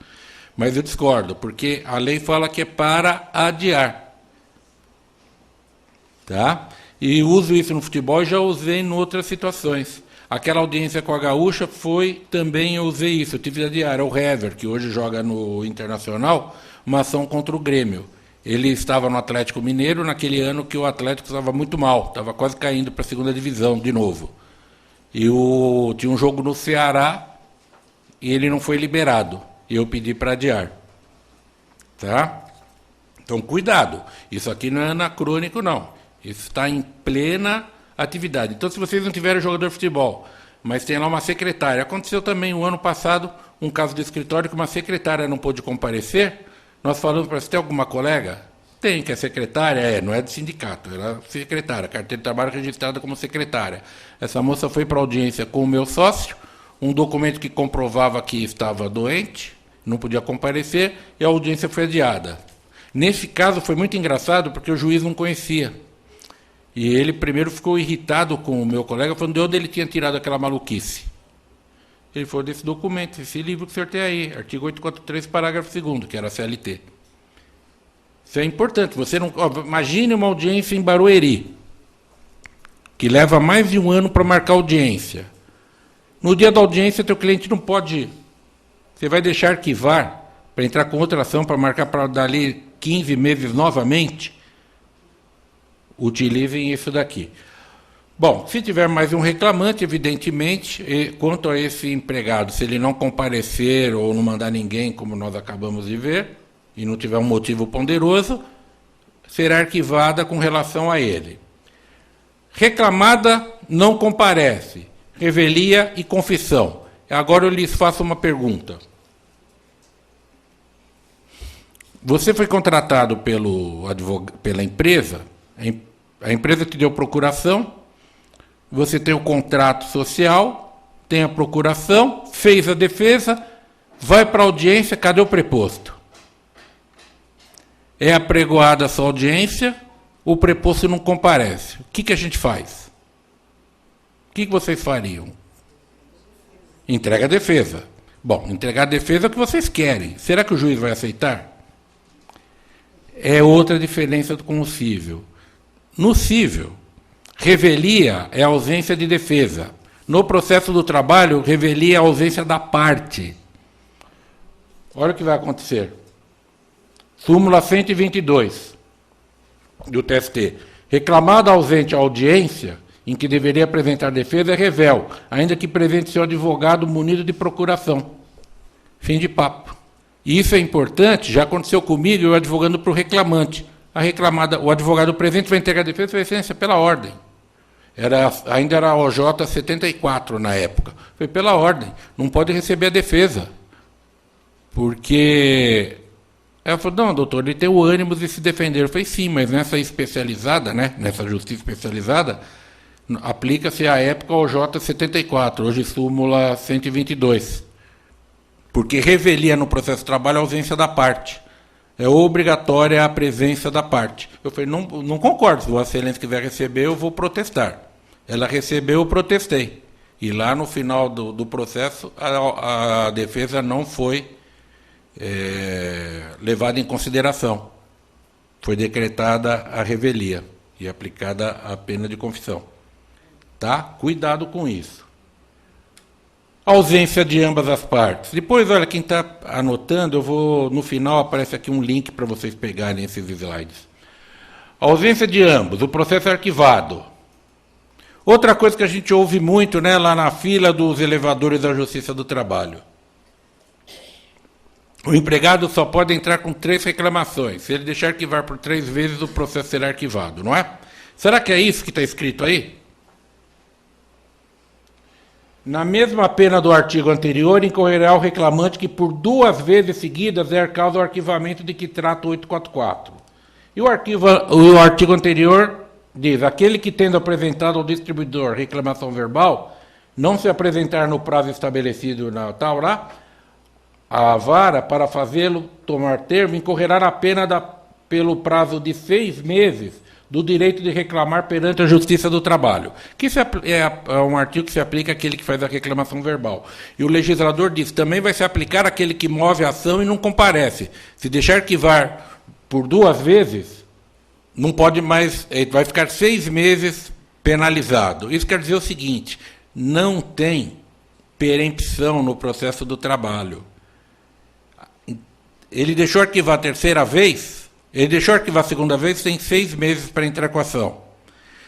mas eu discordo, porque a lei fala que é para adiar. Tá? E uso isso no futebol e já usei em outras situações. Aquela audiência com a Gaúcha também eu usei isso. Eu tive de adiar. O Hever, que hoje joga no Internacional, uma ação contra o Grêmio. Ele estava no Atlético Mineiro naquele ano que o Atlético estava muito mal, estava quase caindo para a segunda divisão de novo. E tinha um jogo no Ceará e ele não foi liberado. E eu pedi para adiar. Tá? Então, cuidado. Isso aqui não é anacrônico, não. Isso está em plena atividade. Então, se vocês não tiverem jogador de futebol, mas tem lá uma secretária. Aconteceu também o ano passado um caso de escritório que uma secretária não pôde comparecer. Nós falamos para você, tem alguma colega? Tem, que é secretária, não é de sindicato, era secretária, carteira de trabalho registrada como secretária. Essa moça foi para a audiência com o meu sócio, um documento que comprovava que estava doente, não podia comparecer, e a audiência foi adiada. Nesse caso foi muito engraçado, porque o juiz não conhecia. E ele primeiro ficou irritado com o meu colega, falando de onde ele tinha tirado aquela maluquice. Ele falou desse documento, esse livro que o senhor tem aí, artigo 843, parágrafo 2º, que era a CLT. Isso é importante. Você não, imagine uma audiência em Barueri, que leva mais de um ano para marcar audiência. No dia da audiência, teu cliente não pode ir. Você vai deixar arquivar para entrar com outra ação para marcar para dali 15 meses novamente? Utilizem isso daqui. Bom, se tiver mais um reclamante, evidentemente, quanto a esse empregado, se ele não comparecer ou não mandar ninguém, como nós acabamos de ver, e não tiver um motivo ponderoso, será arquivada com relação a ele. Reclamada não comparece, revelia e confissão. Agora eu lhes faço uma pergunta. Você foi contratado pela empresa, a empresa te deu procuração, você tem o contrato social, tem a procuração, fez a defesa, vai para a audiência, cadê o preposto? É apregoada a sua audiência, o preposto não comparece. O que a gente faz? O que vocês fariam? Entrega a defesa. Bom, entregar a defesa é o que vocês querem. Será que o juiz vai aceitar? É outra diferença com o cível. No cível, revelia é a ausência de defesa. No processo do trabalho, revelia a ausência da parte. Olha o que vai acontecer. Súmula 122 do TST. Reclamado ausente a audiência em que deveria apresentar defesa é revel, ainda que presente seu advogado munido de procuração. Fim de papo. E isso é importante, já aconteceu comigo, eu advogando para o reclamante. O advogado presente vai entregar a defesa sua excelência pela ordem. Ainda era a OJ 74 na época. Foi pela ordem, não pode receber a defesa. Porque... Ela falou, não, doutor, ele tem o ânimo de se defender. Eu falei, sim, mas nessa especializada, né, nessa justiça especializada, aplica-se à época o OJ 74, hoje súmula 122. Porque revelia no processo de trabalho a ausência da parte. É obrigatória a presença da parte. Eu falei, não concordo, se Vossa Excelência quiser receber, eu vou protestar. Ela recebeu, eu protestei. E lá no final do processo, a defesa não foi levada em consideração. Foi decretada a revelia e aplicada a pena de confissão. Tá? Cuidado com isso. Ausência de ambas as partes. Depois, olha, quem está anotando, no final aparece aqui um link para vocês pegarem esses slides. Ausência de ambos, o processo é arquivado. Outra coisa que a gente ouve muito, né, lá na fila dos elevadores da Justiça do Trabalho. O empregado só pode entrar com 3 reclamações. Se ele deixar arquivar por 3 vezes, o processo será arquivado, não é? Será que é isso que está escrito aí? Na mesma pena do artigo anterior, incorrerá o reclamante que por 2 vezes seguidas é causa o arquivamento de que trata o 844. E o artigo anterior diz, aquele que tendo apresentado ao distribuidor reclamação verbal, não se apresentar no prazo estabelecido na tal lá, a vara, para fazê-lo tomar termo, incorrerá na pena pelo prazo de 6 meses do direito de reclamar perante a Justiça do Trabalho. Que isso é um artigo que se aplica àquele que faz a reclamação verbal. E o legislador diz, também vai se aplicar àquele que move a ação e não comparece. Se deixar arquivar por 2 vezes, não pode mais, vai ficar 6 meses penalizado. Isso quer dizer o seguinte, não tem perempção no processo do trabalho. Ele deixou arquivar a 3ª vez, ele deixou arquivar a 2ª vez, tem 6 meses para entrar com a ação.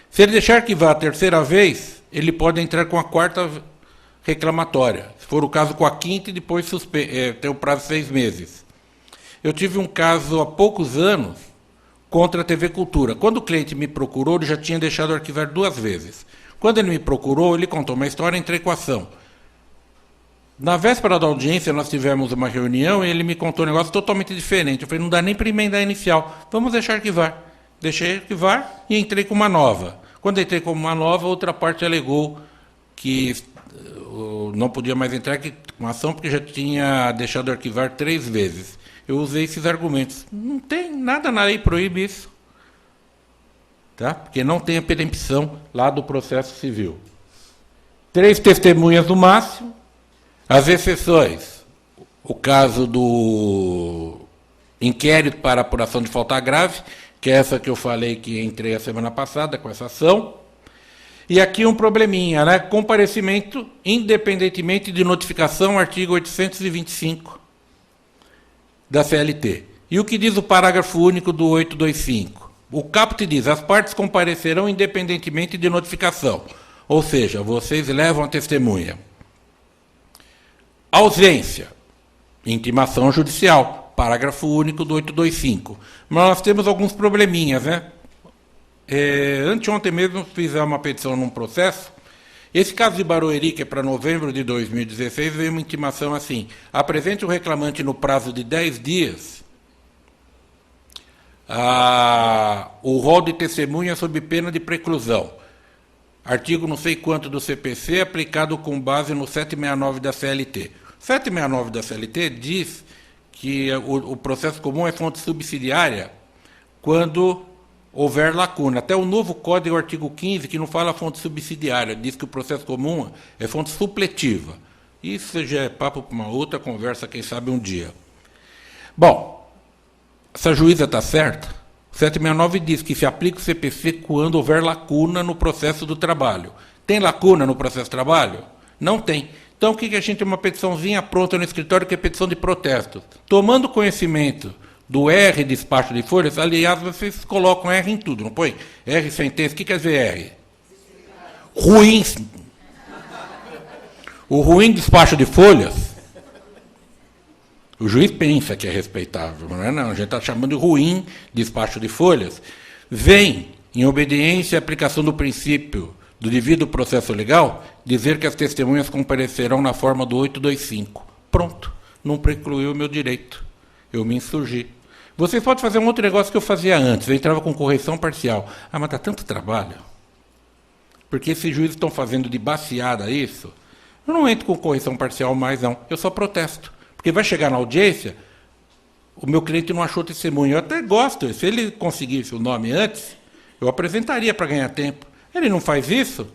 Se ele deixar arquivar a 3ª vez, ele pode entrar com a 4ª reclamatória. Se for o caso, com a 5ª e depois ter o prazo de 6 meses. Eu tive um caso há poucos anos contra a TV Cultura. Quando o cliente me procurou, ele já tinha deixado arquivar 2 vezes. Quando ele me procurou, ele contou uma história, entrei com a ação. Na véspera da audiência, nós tivemos uma reunião e ele me contou um negócio totalmente diferente. Eu falei, não dá nem para emendar a inicial. Vamos deixar arquivar. Deixei arquivar e entrei com uma nova. Quando entrei com uma nova, outra parte alegou que não podia mais entrar com a ação porque já tinha deixado arquivar 3 vezes. Eu usei esses argumentos. Não tem nada na lei proíbe isso. Tá? Porque não tem a perempção lá do processo civil. 3 testemunhas no máximo. As exceções, o caso do inquérito para apuração de falta grave, que é essa que eu falei que entrei a semana passada com essa ação. E aqui um probleminha, né? Comparecimento independentemente de notificação, artigo 825 da CLT. E o que diz o parágrafo único do 825? O caput diz, as partes comparecerão independentemente de notificação. Ou seja, vocês levam a testemunha. Ausência, intimação judicial, parágrafo único do 825. Mas nós temos alguns probleminhas, né? Anteontem mesmo fizemos uma petição num processo. Esse caso de Barueri, que é para novembro de 2016, veio uma intimação assim, apresente o reclamante no prazo de 10 dias o rol de testemunha sob pena de preclusão. Artigo não sei quanto do CPC, aplicado com base no 769 da CLT. 769 da CLT diz que o processo comum é fonte subsidiária quando houver lacuna. Até o novo código, artigo 15, que não fala fonte subsidiária, diz que o processo comum é fonte supletiva. Isso já é papo para uma outra conversa, quem sabe um dia. Bom, essa juíza está certa? 769 diz que se aplica o CPC quando houver lacuna no processo do trabalho. Tem lacuna no processo do trabalho? Não tem. Então, o que a gente tem uma petiçãozinha pronta no escritório, que é petição de protesto. Tomando conhecimento do R despacho de folhas, aliás, vocês colocam R em tudo, não põe? R sentença, o que quer dizer R? ruins. O ruim despacho de folhas, o juiz pensa que é respeitável, não é? Não, a gente está chamando de ruim despacho de folhas. Vem, em obediência à aplicação do princípio do devido processo legal, dizer que as testemunhas comparecerão na forma do 825. Pronto, não precluiu o meu direito. Eu me insurgi. Vocês podem fazer um outro negócio que eu fazia antes. Eu entrava com correção parcial. Ah, mas dá tanto trabalho. Porque esses juízes estão fazendo de baseada isso. Eu não entro com correção parcial mais, não. Eu só protesto. Porque vai chegar na audiência, o meu cliente não achou testemunho. Eu até gosto. Se ele conseguisse o nome antes, eu apresentaria para ganhar tempo. Ele não faz isso,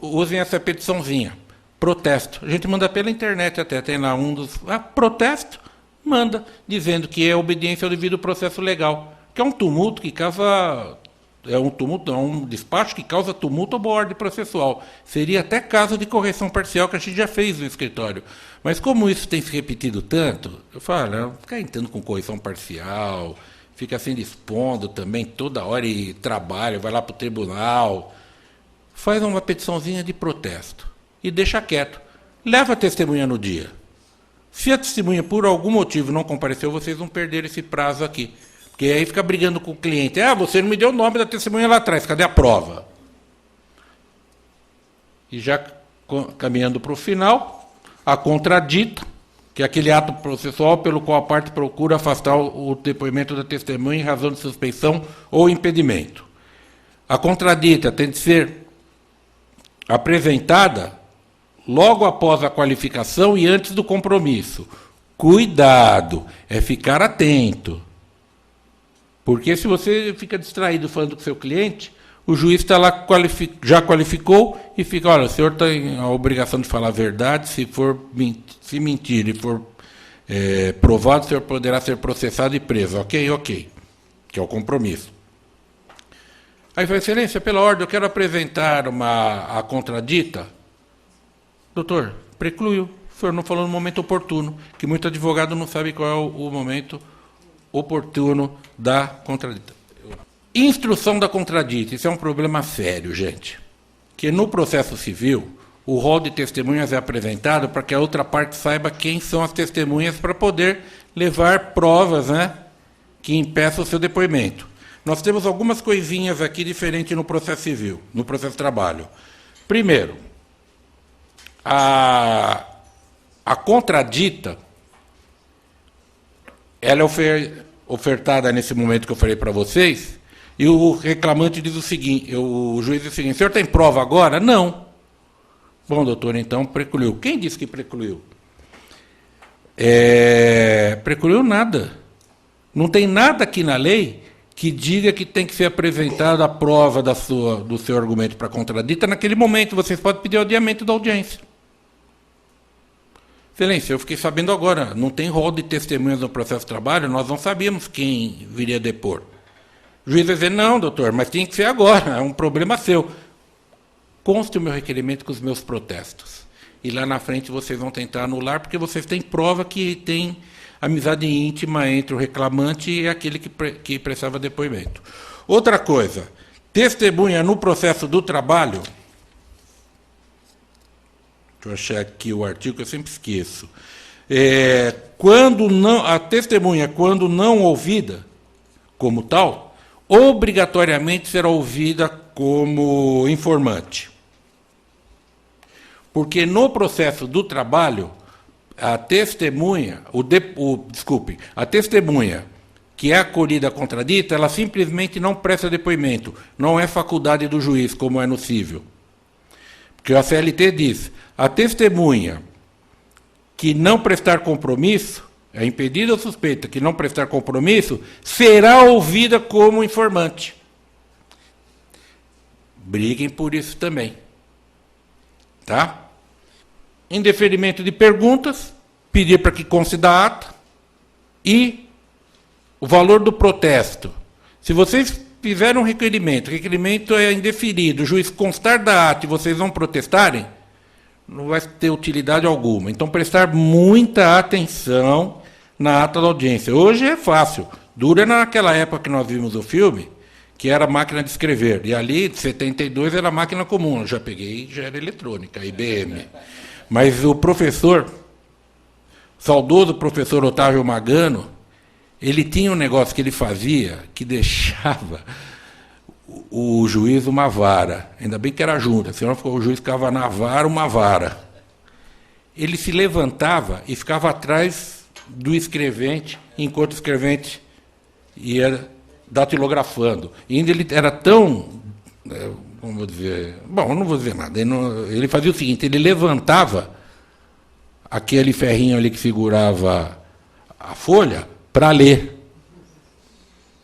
usem essa petiçãozinha. Protesto. A gente manda pela internet até. Tem lá um dos... protesto, manda, dizendo que é obediência ao devido processo legal. Que é um tumulto que causa... É um despacho que causa tumulto ou boa ordem processual. Seria até caso de correção parcial que a gente já fez no escritório. Mas como isso tem se repetido tanto, eu falo, fica entrando com correção parcial, fica assim dispondo também toda hora e trabalha, vai lá para o tribunal, faz uma petiçãozinha de protesto e deixa quieto. Leva a testemunha no dia. Se a testemunha por algum motivo não compareceu, vocês vão perder esse prazo aqui. Porque aí fica brigando com o cliente. Você não me deu o nome da testemunha lá atrás, cadê a prova? E já caminhando para o final, a contradita, que é aquele ato processual pelo qual a parte procura afastar o depoimento da testemunha em razão de suspeição ou impedimento. A contradita tem de ser apresentada logo após a qualificação e antes do compromisso. Cuidado, é ficar atento. Porque se você fica distraído falando com o seu cliente, o juiz está lá, já qualificou e fica, olha, o senhor tem a obrigação de falar a verdade, se mentir e for provado, o senhor poderá ser processado e preso. Ok, que é o compromisso. Aí, Sua Excelência, pela ordem, eu quero apresentar a contradita. Doutor, precluiu. O senhor não falou no momento oportuno, que muito advogado não sabe qual é o momento oportuno da contradita. Instrução da contradita. Isso é um problema sério, gente. Que no processo civil, o rol de testemunhas é apresentado para que a outra parte saiba quem são as testemunhas para poder levar provas, né, que impeçam o seu depoimento. Nós temos algumas coisinhas aqui diferentes no processo civil, no processo de trabalho. Primeiro, a contradita, ela é ofertada nesse momento que eu falei para vocês, e o reclamante diz o seguinte, o juiz diz o seguinte, o senhor tem prova agora? Não. Bom, doutor, então precluiu. Quem disse que precluiu? Precluiu nada. Não tem nada aqui na lei que diga que tem que ser apresentada a prova do seu argumento para a contradita naquele momento. Vocês podem pedir o adiamento da audiência. Excelência, eu fiquei sabendo agora, não tem rol de testemunhas no processo de trabalho, nós não sabíamos quem viria depor. O juiz vai dizer, não, doutor, mas tem que ser agora, é um problema seu. Conste o meu requerimento com os meus protestos. E lá na frente vocês vão tentar anular, porque vocês têm prova que tem amizade íntima entre o reclamante e aquele que prestava depoimento. Outra coisa, testemunha no processo do trabalho... Deixa eu achar aqui o artigo, que eu sempre esqueço. A testemunha, quando não ouvida como tal, obrigatoriamente será ouvida como informante. Porque no processo do trabalho, a testemunha, a testemunha que é acolhida à contradita, ela simplesmente não presta depoimento, não é faculdade do juiz, como é no cível. Porque a CLT diz, a testemunha que não prestar compromisso, é impedida ou suspeita que não prestar compromisso, será ouvida como informante. Briguem por isso também. Tá? Em deferimento de perguntas, pedir para que conste da ata e o valor do protesto. Se vocês fizeram um requerimento, o requerimento é indeferido, o juiz constar da ata e vocês não protestarem, não vai ter utilidade alguma. Então, prestar muita atenção na ata da audiência. Hoje é fácil. Dura naquela época que nós vimos o filme, que era a máquina de escrever. E ali, de 72, era máquina comum. Eu já peguei, já era eletrônica, IBM. Mas o professor, saudoso professor Otávio Magano, ele tinha um negócio que ele fazia que deixava o juiz uma vara. Ainda bem que era junta, senão o juiz ficava na vara, uma vara. Ele se levantava e ficava atrás do escrevente, enquanto o escrevente ia datilografando. E ainda ele era tão, como vou dizer, bom, eu não vou dizer nada, ele fazia o seguinte, ele levantava aquele ferrinho ali que segurava a folha para ler.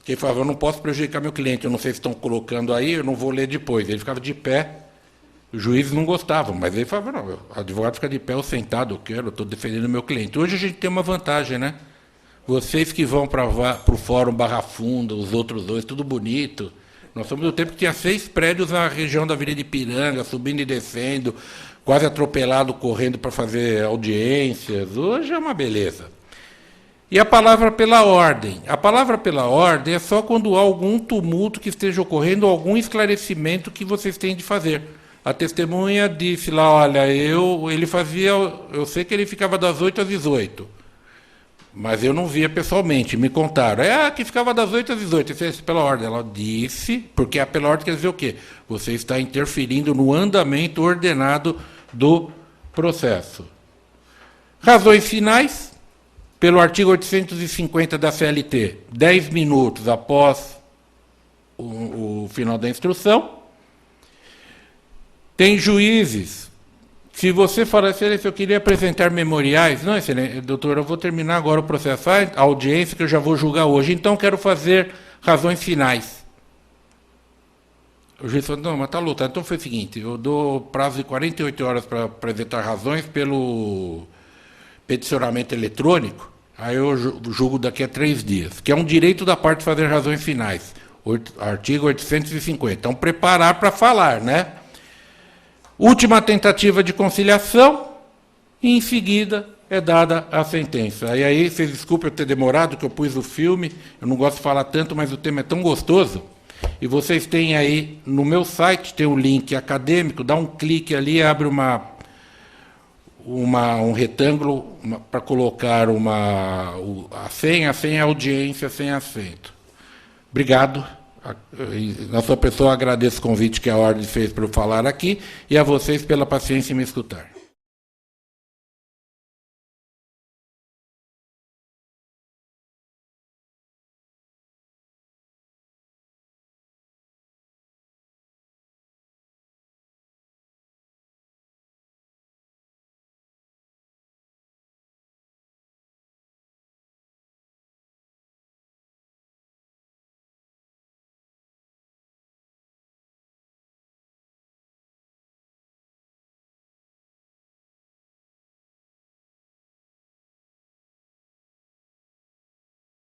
Ele falava, eu não posso prejudicar meu cliente, eu não sei se estão colocando aí, eu não vou ler depois. Ele ficava de pé, os juízes não gostavam, mas ele falava, não, o advogado fica de pé ou sentado, eu quero, eu estou defendendo o meu cliente. Hoje a gente tem uma vantagem, né? Vocês que vão para o Fórum Barra Funda, os outros dois, tudo bonito. Nós somos do tempo que tinha 6 prédios na região da Avenida Ipiranga, subindo e descendo, quase atropelado, correndo para fazer audiências. Hoje é uma beleza. E a palavra pela ordem. A palavra pela ordem é só quando há algum tumulto que esteja ocorrendo, algum esclarecimento que vocês têm de fazer. A testemunha disse lá, olha, eu sei que ele ficava das 8 às 18, mas eu não via pessoalmente, me contaram. Que ficava das 8 às 18, isso é pela ordem. Ela disse, porque a pela ordem quer dizer o quê? Você está interferindo no andamento ordenado do processo. Razões finais. Pelo artigo 850 da CLT, 10 minutos após o final da instrução. Tem juízes, se você falar, excelência, eu queria apresentar memoriais. Não, excelência, doutor, eu vou terminar agora o processo, a audiência que eu já vou julgar hoje, então quero fazer razões finais. O juiz falou, não, mas está lutado. Então foi o seguinte, eu dou prazo de 48 horas para apresentar razões pelo peticionamento eletrônico, aí eu julgo daqui a 3 dias, que é um direito da parte fazer razões finais, artigo 850. Então, preparar para falar, né? Última tentativa de conciliação, e em seguida é dada a sentença. E aí, vocês desculpem eu ter demorado, que eu pus o filme, eu não gosto de falar tanto, mas o tema é tão gostoso, e vocês têm aí, no meu site, tem um link acadêmico, dá um clique ali, abre um retângulo para colocar a senha audiência, sem acento. Obrigado. Na sua pessoa, agradeço o convite que a ordem fez para eu falar aqui e a vocês pela paciência em me escutar.